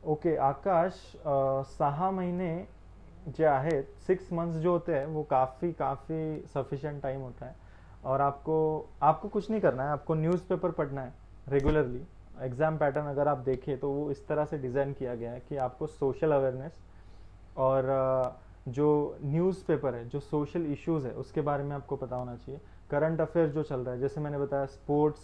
ओके आकाश, 6 महिने जे आहेत, 6 मंथ्स जो होते हैं वो काफ़ी काफ़ी सफिशिएंट टाइम होता है। और आपको आपको कुछ नहीं करना है, आपको न्यूज़पेपर पढ़ना है रेगुलरली। एग्ज़ाम पैटर्न अगर आप देखें तो वो इस तरह से डिज़ाइन किया गया है कि आपको सोशल अवेयरनेस और जो न्यूज़पेपर है, जो सोशल इश्यूज़ है उसके बारे में आपको पता होना चाहिए। करंट अफेयर्स जो चल रहा है, जैसे मैंने बताया, sports,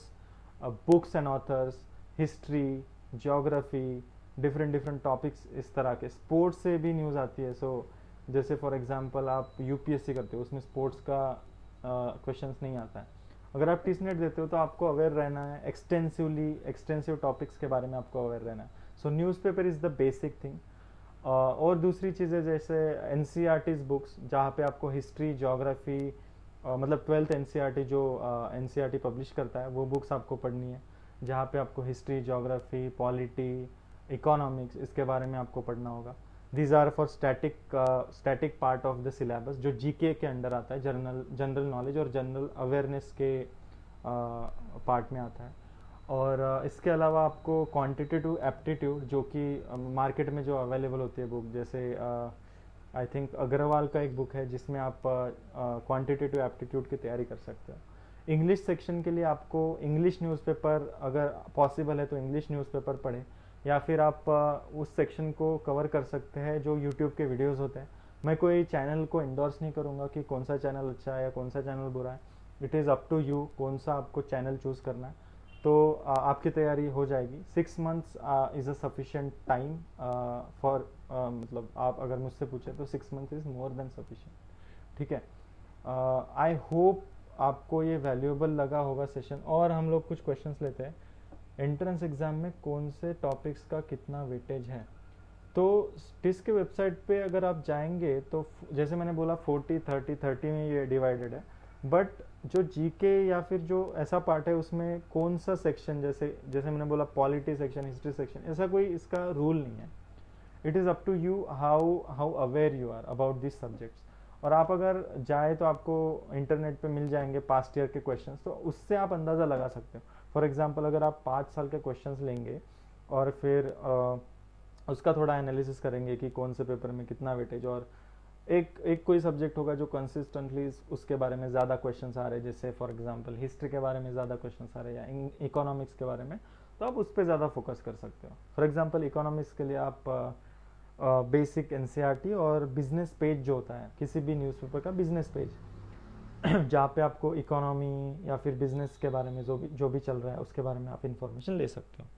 books and authors, history, geography, different different topics, इस तरह के स्पोर्ट्स से भी न्यूज़ आती है। सो जैसे फॉर एग्जांपल आप यूपीएससी करते हो, उसमें स्पोर्ट्स का क्वेश्चंस नहीं आता है। अगर आप टीसनेट देते हो तो आपको अवेयर रहना है, एक्सटेंसिव टॉपिक्स के बारे में आपको अवेयर रहना है। सो newspaper is the basic thing. और दूसरी चीज़ें जैसे एन बुक्स, जहाँ पे आपको हिस्ट्री, ज्योग्राफी, मतलब 12th एन जो एन पब्लिश करता है वो बुक्स आपको पढ़नी है, जहाँ पे आपको हिस्ट्री, ज्योग्राफी, पॉलिटी, इकोनॉमिक्स, इसके बारे में आपको पढ़ना होगा। These are for static part of the syllabus, जो जीके के अंडर आता है, जनरल नॉलेज और जनरल अवेयरनेस के पार्ट में आता है। और इसके अलावा आपको क्वांटिटेटिव एप्टीट्यूड, जो कि मार्केट में जो अवेलेबल होती है बुक, जैसे आई थिंक अग्रवाल का एक बुक है जिसमें आप क्वांटिटेटिव एप्टीट्यूड की तैयारी कर सकते हो। इंग्लिश सेक्शन के लिए आपको इंग्लिश न्यूज़पेपर, अगर पॉसिबल है तो इंग्लिश न्यूज़पेपर पढ़ें, या फिर आप उस सेक्शन को कवर कर सकते हैं जो यूट्यूब के वीडियोस होते हैं। मैं कोई चैनल को इंडोर्स नहीं करूँगा कि कौन सा चैनल अच्छा है या कौन सा चैनल बुरा है। It is up to you कौन सा आपको चैनल चूज़ करना है। तो आपकी तैयारी हो जाएगी। 6 months is a sufficient time for, मतलब आप अगर मुझसे पूछे तो 6 month is more than sufficient. ठीक है। आई होप आपको ये वैल्यूएबल लगा होगा सेशन। और हम लोग कुछ क्वेश्चंस लेते हैं। एंट्रेंस एग्ज़ाम में कौन से टॉपिक्स का कितना वेटेज है? तो टिस के वेबसाइट पे अगर आप जाएंगे तो जैसे मैंने बोला 40-30-30 में ये डिवाइडेड है। बट जो जीके या फिर जो ऐसा पार्ट है उसमें कौन सा सेक्शन, जैसे जैसे मैंने बोला पॉलिटी सेक्शन, हिस्ट्री सेक्शन, ऐसा कोई इसका रूल नहीं है। It is up to you how how aware you are about this subjects. और आप अगर जाए तो आपको इंटरनेट पे मिल जाएंगे पास्ट ईयर के क्वेश्चंस, तो उससे आप अंदाज़ा लगा सकते हो। फॉर एग्जांपल अगर आप 5 साल के क्वेश्चंस लेंगे और फिर उसका थोड़ा एनालिसिस करेंगे कि कौन से पेपर में कितना वेटेज, और एक कोई सब्जेक्ट होगा जो कंसिस्टेंटली उसके बारे में ज़्यादा क्वेश्चंस आ रहे हैं, जैसे फॉर एग्जांपल हिस्ट्री के बारे में ज़्यादा क्वेश्चंस आ रहे हैं या इकोनॉमिक्स के बारे में, तो आप उस पर ज़्यादा फोकस कर सकते हो। फॉर एग्जांपल इकोनॉमिक्स के लिए आप बेसिक एनसीईआरटी और बिजनेस पेज जो होता है किसी भी न्यूज़पेपर का, बिजनेस पेज जहाँ पे आपको इकोनॉमी या फिर बिजनेस के बारे में जो भी चल रहा है उसके बारे में आप इंफॉर्मेशन ले सकते हो।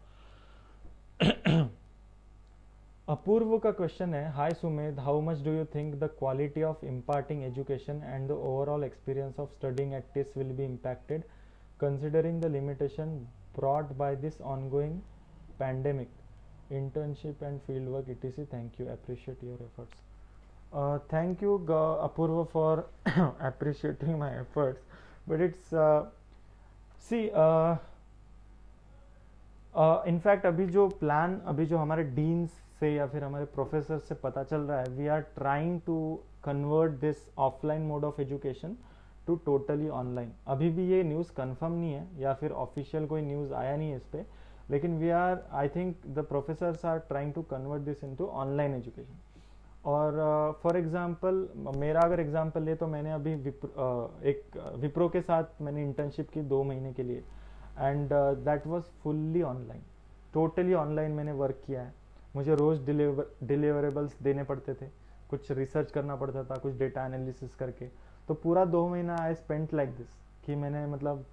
अपूर्व का क्वेश्चन है, hi Sumedh, how much do you think the quality of imparting education and the overall experience of studying at TISS will be impacted considering the limitation brought by this ongoing pandemic, internship and field work etc. Thank you, appreciate your efforts. Thank you Apurva for appreciating my efforts, but it's see in fact अभी जो plan, अभी जो हमारे deans से या फिर हमारे professor से पता चल रहा है, we are trying to convert this offline mode of education to totally online. अभी भी ये न्यूज़ कंफर्म नहीं है या फिर ऑफिशियल कोई न्यूज़ आया नहीं है इस पर, लेकिन we are, I think the professors are trying to convert this into online education. और फॉर एग्जांपल मेरा अगर एग्जांपल ले तो मैंने अभी विप्रो के साथ मैंने इंटर्नशिप की 2 महीने के लिए, and that was fully online, totally online मैंने वर्क किया है। मुझे रोज़ डिलीवरेबल्स देने पड़ते थे, कुछ रिसर्च करना पड़ता था, कुछ डेटा एनालिसिस करके। तो पूरा 2 महीना आई स्पेंट लाइक दिस कि मैंने मतलब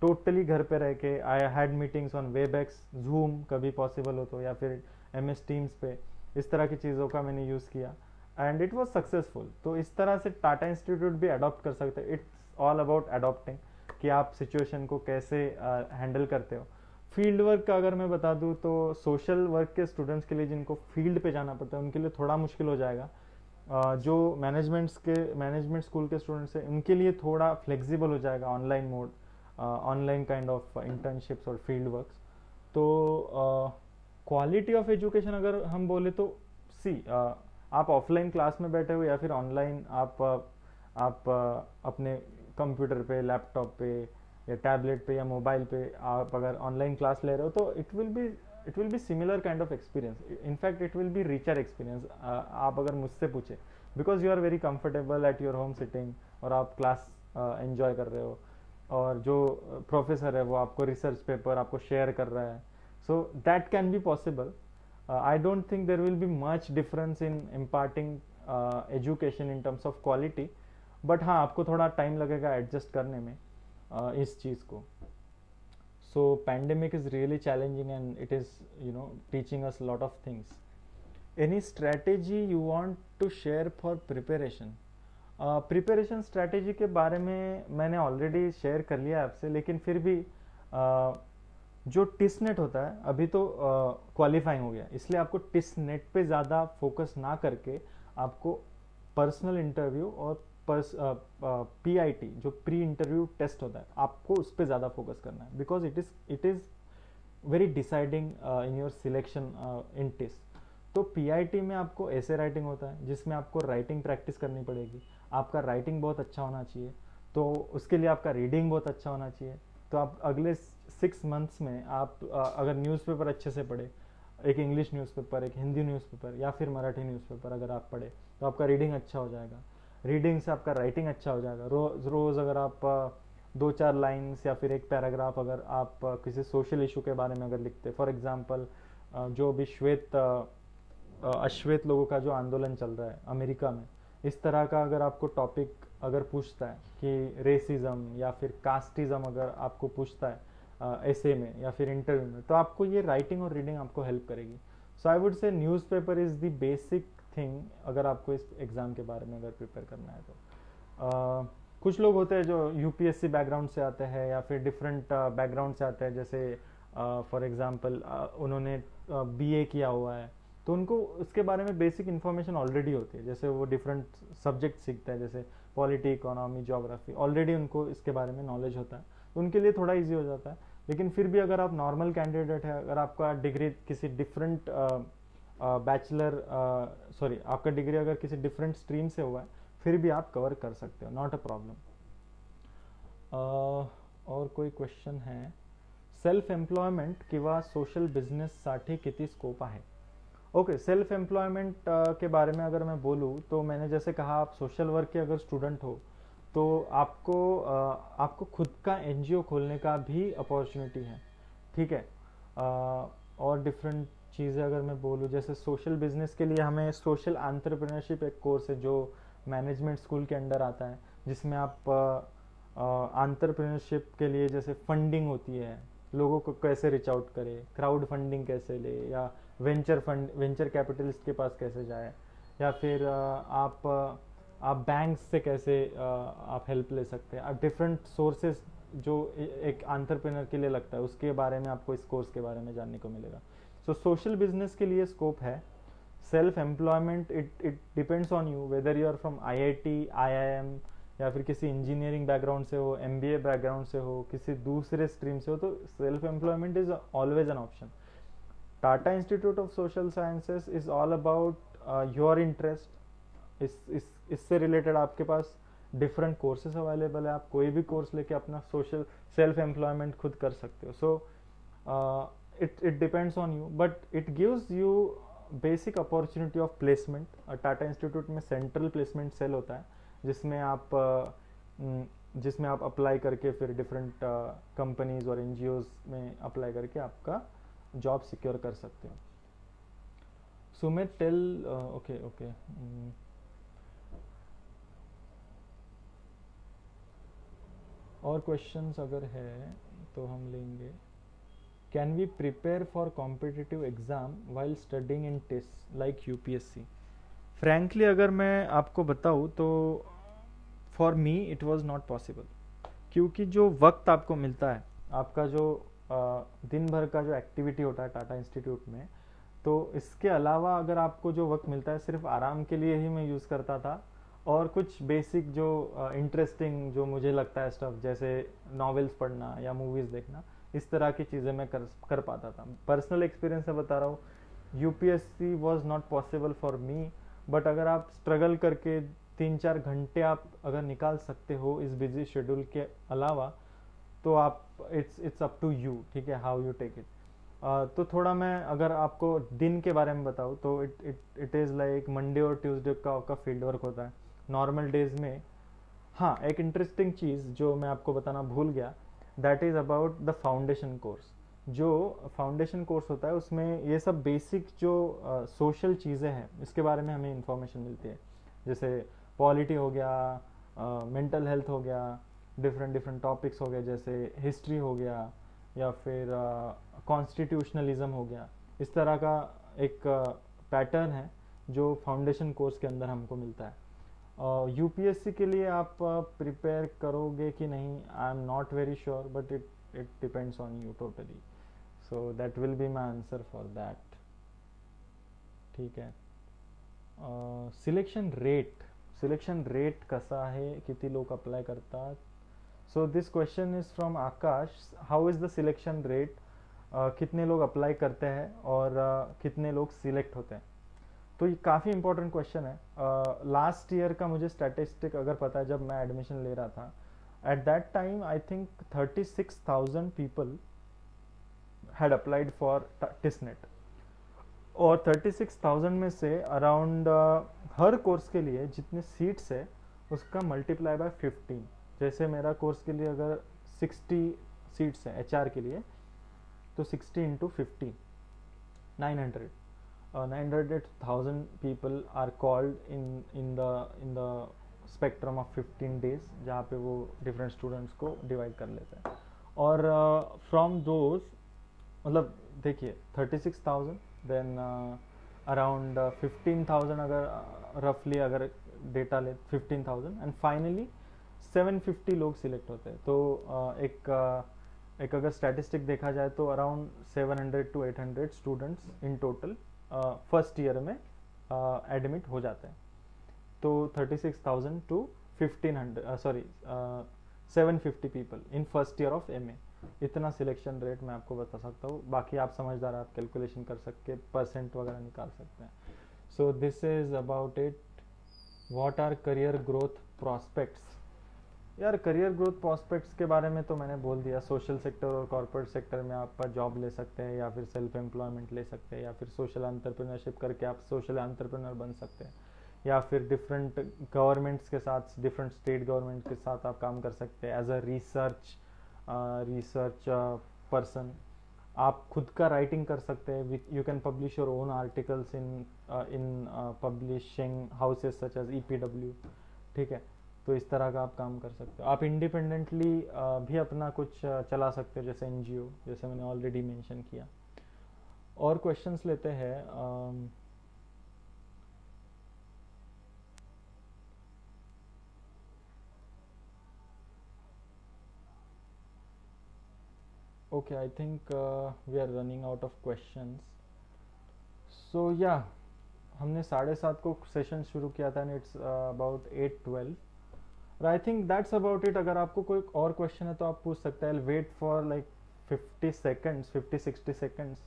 टोटली घर पे रह के, I had meetings on Webex, zoom कभी पॉसिबल हो तो, या फिर MS टीम्स पे, इस तरह की चीज़ों का मैंने यूज़ किया एंड इट वाज सक्सेसफुल। तो इस तरह से टाटा इंस्टीट्यूट भी अडॉप्ट कर सकते हैं। इट्स ऑल अबाउट अडॉप्टिंग कि आप सिचुएशन को कैसे हैंडल करते हो। फील्ड वर्क का अगर मैं बता दूं तो सोशल वर्क के स्टूडेंट्स के लिए जिनको फील्ड पे जाना पड़ता है उनके लिए थोड़ा मुश्किल हो जाएगा। जो मैनेजमेंट स्कूल के स्टूडेंट्स हैं उनके लिए थोड़ा फ्लेक्सिबल हो जाएगा online mode, online kind of internships और फील्ड वर्क्स। तो क्वालिटी ऑफ एजुकेशन अगर हम बोले तो सी, आप ऑफलाइन क्लास में बैठे हो या फिर ऑनलाइन आप अपने कंप्यूटर पे, लैपटॉप पे या टैबलेट पे या मोबाइल पे आप अगर ऑनलाइन क्लास ले रहे हो तो it will be similar kind of experience, in fact it will be richer experience आप अगर मुझसे पूछे, because you are very comfortable at your home sitting और आप क्लास एंजॉय कर रहे हो, और जो प्रोफेसर है वो आपको रिसर्च पेपर आपको शेयर कर रहा है, so that can be possible. I don't think there will be much difference in imparting education in terms of quality, but हाँ आपको थोड़ा टाइम लगेगा एडजस्ट करने में इस चीज़ को. So pandemic is really challenging and it is, you know, teaching us a lot of things. Any strategy you want to share for preparation? Preparation strategy के बारे में मैंने ऑलरेडी शेयर कर लिया आपसे, लेकिन फिर भी जो टिस नेट होता है अभी तो क्वालिफाइंग हो गया, इसलिए आपको टिस नेट पे ज़्यादा फोकस ना करके आपको पर्सनल इंटरव्यू और PIT जो प्री इंटरव्यू टेस्ट होता है आपको उस पर ज़्यादा फोकस करना है, because it is very deciding in your selection in TISS. तो PIT में आपको ऐसे राइटिंग होता है जिसमें आपको राइटिंग प्रैक्टिस करनी पड़ेगी, आपका राइटिंग बहुत अच्छा होना चाहिए, तो उसके लिए आपका रीडिंग बहुत अच्छा होना चाहिए. तो आप अगले 6 मंथ्स में आप अगर न्यूज़पेपर अच्छे से पढ़े, एक इंग्लिश न्यूज़पेपर, एक हिंदी न्यूज़पेपर या फिर मराठी न्यूज़पेपर अगर आप पढ़े, तो आपका रीडिंग अच्छा हो जाएगा, रीडिंग से आपका राइटिंग अच्छा हो जाएगा. रोज़ अगर आप 2-4 लाइन्स या फिर एक पैराग्राफ अगर आप किसी सोशल इशू के बारे में अगर लिखते, फॉर एग्जांपल जो अभी अश्वेत लोगों का जो आंदोलन चल रहा है अमेरिका में, इस तरह का अगर आपको टॉपिक अगर पूछता है कि रेसिज्म या फिर कास्टिज्म अगर आपको पूछता है ऐसे में या फिर इंटरव्यू में, तो आपको ये राइटिंग और रीडिंग आपको हेल्प करेगी. So I would say newspaper is the basic thing अगर आपको इस एग्ज़ाम के बारे में अगर प्रिपेयर करना है तो. कुछ लोग होते हैं जो UPSC बैकग्राउंड से आते हैं या फिर डिफरेंट बैकग्राउंड से आते हैं, जैसे फॉर एग्जांपल उन्होंने BA किया हुआ है, तो उनको उसके बारे में बेसिक इन्फॉर्मेशन ऑलरेडी होती है, जैसे वो डिफरेंट सब्जेक्ट सीखते हैं जैसे पॉलिटी, इकोनॉमी, ज्योग्राफी, ऑलरेडी उनको इसके बारे में नॉलेज होता है, तो उनके लिए थोड़ा इजी हो जाता है. लेकिन फिर भी अगर आप नॉर्मल कैंडिडेट है, अगर आपका डिग्री किसी डिफरेंट आपका डिग्री अगर किसी डिफरेंट स्ट्रीम से हुआ है, फिर भी आप कवर कर सकते हो, नॉट अ प्रॉब्लम. और कोई क्वेश्चन है? सेल्फ एम्प्लॉयमेंट किंवा सोशल बिझनेससाठी किती स्कोप आहे? ओके, सेल्फ एम्प्लॉयमेंट के बारे में अगर मैं बोलूँ तो मैंने जैसे कहा, आप सोशल वर्क के अगर स्टूडेंट हो तो आपको खुद का NGO खोलने का भी अपॉर्चुनिटी है, ठीक है. और डिफरेंट चीज़ें अगर मैं बोलूँ, जैसे सोशल बिजनेस के लिए हमें सोशल एंटरप्रेन्योरशिप एक कोर्स है जो मैनेजमेंट स्कूल के अंडर आता है, जिसमें आप एंटरप्रेन्योरशिप के लिए जैसे फंडिंग होती है, लोगों को कैसे रिच आउट करे, क्राउड फंडिंग कैसे ले, या वेंचर कैपिटलिस्ट के पास कैसे जाए, या फिर आप बैंक से कैसे आप हेल्प ले सकते हैं. आप डिफरेंट सोर्सेज जो एक एंटरप्रेन्योर के लिए लगता है, उसके बारे में आपको इस कोर्स के बारे में जानने को मिलेगा. सो सोशल बिजनेस के लिए स्कोप है. Self employment it depends on you, whether you are from IIT, IIM या फिर किसी इंजीनियरिंग बैकग्राउंड से हो, MBA बैकग्राउंड से हो, किसी दूसरे स्ट्रीम से हो, तो self employment is always an option. Tata institute of social sciences is all about your interest. इससे रिलेटेड आपके पास डिफरेंट कोर्सेज अवेलेबल है, आप कोई भी कोर्स लेके अपना सोशल सेल्फ एम्प्लॉयमेंट खुद कर सकते हो. So it depends on you, but it gives you basic opportunity of placement. Tata institute में सेंट्रल प्लेसमेंट सेल होता है, जिसमें आप अप्लाई करके फिर डिफरेंट कंपनीज और NGOs में अप्लाई करके आपका जॉब सिक्योर कर सकते हो. Sumit tell, okay. और क्वेश्चंस अगर है तो हम लेंगे. Can we prepare for competitive exam while studying in test like UPSC? Frankly अगर मैं आपको बताऊँ तो for me it was not possible, क्योंकि जो वक्त आपको मिलता है, आपका जो दिन भर का जो एक्टिविटी होता है टाटा इंस्टीट्यूट में, तो इसके अलावा अगर आपको जो वक्त मिलता है सिर्फ आराम के लिए ही मैं यूज़ करता था, और कुछ बेसिक जो इंटरेस्टिंग जो मुझे लगता है स्टफ, जैसे नॉवेल्स पढ़ना या मूवीज़ देखना, इस तरह की चीज़ें मैं कर पाता था. पर्सनल एक्सपीरियंस से बता रहा हूँ, UPSC was not possible for me, but अगर आप स्ट्रगल करके 3-4 घंटे आप अगर निकाल सकते हो इस बिजी शेड्यूल के अलावा, तो आप इट्स अप टू यू, ठीक है, हाउ यू टेक इट. तो थोड़ा मैं अगर आपको दिन के बारे में बताऊँ तो इट इज़ लाइक मंडे और ट्यूसडे का आपका फील्ड वर्क होता है नॉर्मल डेज में। हाँ, एक इंटरेस्टिंग चीज़ जो मैं आपको बताना भूल गया, that is about the foundation course. जो फाउंडेशन कोर्स होता है उसमें ये सब बेसिक जो सोशल चीज़ें हैं इसके बारे में हमें इंफॉर्मेशन मिलती है, जैसे पॉलिटी हो गया, मेंटल हेल्थ हो गया, डिफरेंट डिफरेंट टॉपिक्स हो गए, जैसे हिस्ट्री हो गया या फिर कॉन्स्टिट्यूशनलिज्म हो गया। इस तरह का एक पैटर्न है जो फाउंडेशन कोर्स के अंदर हमको मिलता है। यूपीएससी के लिए आप प्रिपेयर करोगे कि नहीं, I am not very sure, but it it depends on you totally, so that will be my answer for that. ठीक है। सिलेक्शन रेट कसा आहे, किती लोक अप्लाय करतात? So this question is from Akash, how is the selection rate, कितने लोग apply करते हैं और कितने लोग सिलेक्ट होते हैं। तो ये काफ़ी इंपॉर्टेंट क्वेश्चन है। लास्ट ईयर का मुझे स्टैटिस्टिक अगर पता है, जब मैं एडमिशन ले रहा था at that time I think 36,000 people had applied for टिसनेट, और 36,000 में से अराउंड हर कोर्स के लिए जितने सीट्स है उसका मल्टीप्लाई बाय 15। जैसे मेरा कोर्स के लिए अगर 60 सीट्स हैं एचआर के लिए, तो 60 into 50 900 900,000 people are called in the spectrum of 15 days, जहाँ पे वो different students को divide कर लेते हैं। और from those, मतलब देखिए 36,000 then around 15,000 अगर roughly अगर डेटा ले 15,000 एंड फाइनली 750 लोग सिलेक्ट होते हैं। तो एक अगर स्टैटिस्टिक देखा जाए तो around 700 to 800 students in total first year में एडमिट हो जाते हैं। तो 36,000 to 750 people in first year of MA, इतना सिलेक्शन रेट मैं आपको बता सकता हूँ। बाकी आप समझदार, आप कैलकुलेशन कर सकते, परसेंट वगैरह निकाल सकते हैं। So this is about it. What are career growth prospects? यार करियर ग्रोथ प्रॉस्पेक्ट्स के बारे में तो मैंने बोल दिया। सोशल सेक्टर और कॉर्पोरेट सेक्टर में आप जॉब ले सकते हैं, या फिर सेल्फ एम्प्लॉयमेंट ले सकते हैं, या फिर सोशल एंटरप्रेन्योरशिप करके आप सोशल एंटरप्रेन्योर बन सकते हैं, या फिर डिफरेंट गवर्नमेंट्स के साथ, डिफरेंट स्टेट गवर्नमेंट के साथ आप काम कर सकते हैं एज अ रिसर्च पर्सन। आप खुद का राइटिंग कर सकते हैं, you can publish your own articles in publishing houses such as EPW। ठीक है, तो इस तरह का आप काम कर सकते हो। आप इंडिपेंडेंटली भी अपना कुछ चला सकते हो, जैसे NGO, जैसे मैंने ऑलरेडी मेंशन किया। और क्वेश्चंस लेते हैं। Okay, I think we are running out of questions. So yeah हमने 7:30 को सेशन शुरू किया था and it's about 8:12। I think that's about it. अगर आपको कोई और क्वेश्चन है तो आप पूछ सकते हैं। Wait for like 50-60 seconds.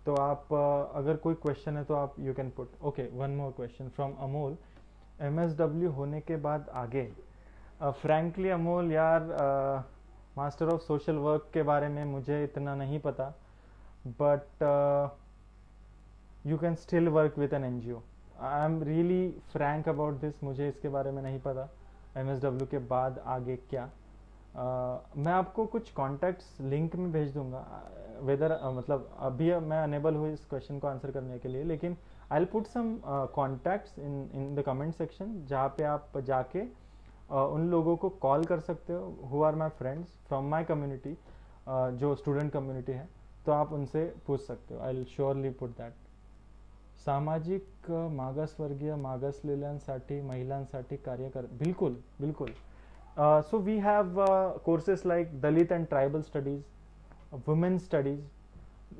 तो आप अगर कोई क्वेश्चन है तो आप you can put. Okay, one more question from Amol. MSW होने के बाद आगे? फ्रैंकली अमोल यार, मास्टर ऑफ सोशल वर्क के बारे में मुझे इतना नहीं पता, but you can still work with an NGO। I am really frank about this, मुझे इसके बारे में नहीं पता MSW के बाद आगे क्या। मैं आपको कुछ कॉन्टैक्ट्स लिंक में भेज दूंगा, वेदर मतलब अभी मैं अनेबल हूँ इस क्वेश्चन को आंसर करने के लिए, लेकिन I will put some contacts in the comment section, जहाँ पे आप जाके उन लोगों को कॉल कर सकते हो who are my friends from my community, जो स्टूडेंट कम्युनिटी है, तो आप उनसे पूछ सकते हो। I will surely put that. सामाजिक मागासवर्गीय मागासलेल्यांसाठी महिलांसाठी कार्य कर, बिल्कुल बिल्कुल। So we have courses like Dalit and tribal studies, women studies.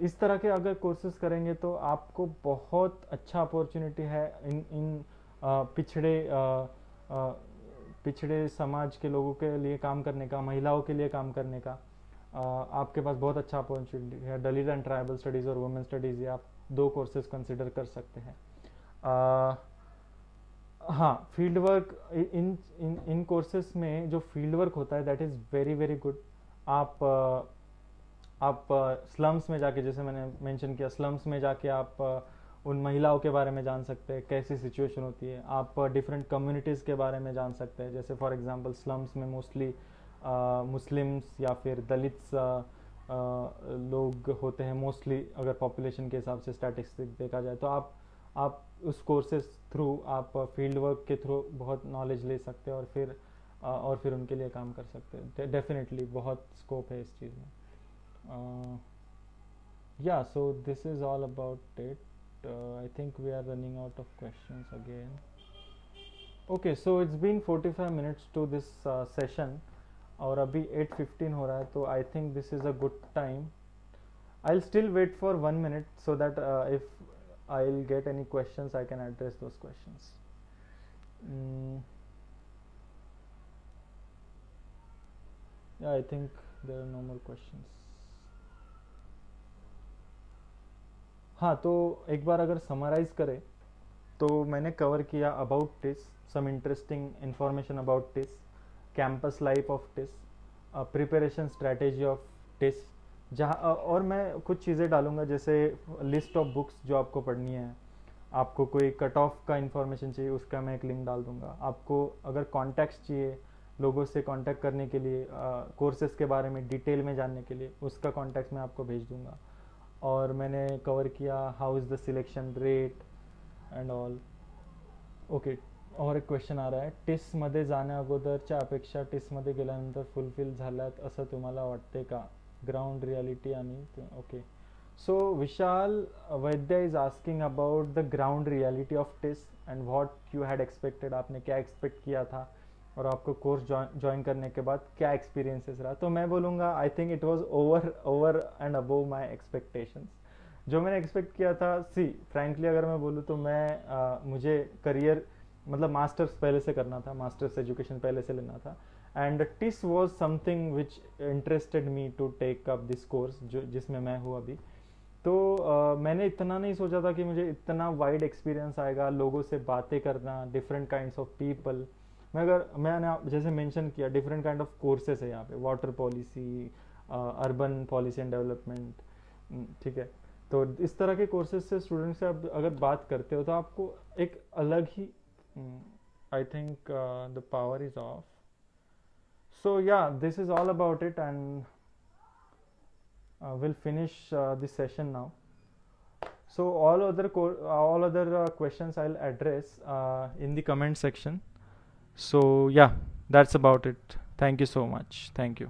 इस तरह के अगर कोर्सेज करेंगे तो आपको बहुत अच्छा अपॉर्चुनिटी है इन पिछड़े समाज के लोगों के लिए काम करने का, महिलाओं के लिए काम करने का। आपके पास बहुत अच्छा अपॉर्चुनिटी है। दलित एंड ट्राइबल स्टडीज़ और वुमेन स्टडीज़, ये आप 2 कोर्सेज कंसिडर कर सकते हैं। हाँ, फील्ड वर्क, इन कोर्सेज में जो फील्ड वर्क होता है that is very very good. आप आप स्लम्स में जाके, जैसे मैंने मेंशन किया, स्लम्स में जाके आप उन महिलाओं के बारे में जान सकते हैं, कैसी सिचुएशन होती है। आप डिफरेंट कम्युनिटीज़ के बारे में जान सकते हैं, जैसे फॉर एग्जांपल स्लम्स में मोस्टली मुस्लिम्स या फिर दलित्स लोग होते हैं मोस्टली, अगर पॉपुलेशन के हिसाब से स्टैटिस्टिक देखा जाए। तो आप उस कोर्सेज थ्रू, आप फील्ड वर्क के थ्रू बहुत नॉलेज ले सकते हैं और फिर उनके लिए काम कर सकते हैं। डेफिनेटली बहुत स्कोप है इस चीज़ में। Yeah, so this is all about it. I think we are running out of questions again. Okay, so it's been 45 minutes to this session और अभी 8:15 हो रहा है, तो I think this is a good time. I'll still wait for 1 minute so that if I'll get any questions, I can address those questions. Yeah, I think there are no more questions. हाँ, तो एक बार अगर summarise करें तो मैंने cover किया about TISS, some interesting information about TISS, campus life of TISS, preparation strategy of TISS, जहाँ और मैं कुछ चीज़ें डालूंगा जैसे लिस्ट ऑफ बुक्स जो आपको पढ़नी है। आपको कोई कट ऑफ का इंफॉर्मेशन चाहिए, उसका मैं एक लिंक डाल दूंगा। आपको अगर कॉन्टैक्ट्स चाहिए, लोगों से कांटेक्ट करने के लिए, कोर्सेज के बारे में डिटेल में जानने के लिए, उसका कॉन्टैक्ट मैं आपको भेज दूंगा। और मैंने कवर किया how is the selection rate and all. Okay, और एक क्वेश्चन आ रहा आहे, टिसमध्ये जाण्या अगोदरच्या अपेक्षा टिसमध्ये गेल्यानंतर फुलफिल झाल्यात असं तुम्हाला वाटते का? ग्राउंड रियालिटी आणि okay. So Vishal Vaidya is asking about the ground reality of TISS and what you had expected. आपने क्या एक्सपेक्ट किया था और आपको कोर्स ज्वाइन करने के बाद क्या एक्सपीरियंसेस रहा? तो मैं बोलूँगा I think it was over and above my expectations. जो मैंने एक्सपेक्ट किया था, सी फ्रैंकली अगर मैं बोलूँ तो मुझे करियर मतलब मास्टर्स पहले से करना था, मास्टर्स एजुकेशन पहले से लेना था, and TISS was something which interested me to take up this course जिसमें मैं हूँ अभी. तो मैंने इतना नहीं सोचा था कि मुझे इतना वाइड एक्सपीरियंस आएगा, लोगों से बातें करना, डिफरेंट काइंड्स ऑफ पीपल. मैंने जैसे मेंशन किया डिफरेंट काइंड ऑफ कोर्सेस है यहाँ पे, water policy, urban policy and development, ठीक है. तो इस तरह के कोर्सेज से स्टूडेंट से आप अगर बात करते हो तो आपको एक अलग ही, I think the power is off. So yeah, this is all about it and we'll finish this session now. So all other questions I'll address in the comment section. So yeah, that's about it. Thank you so much. Thank you.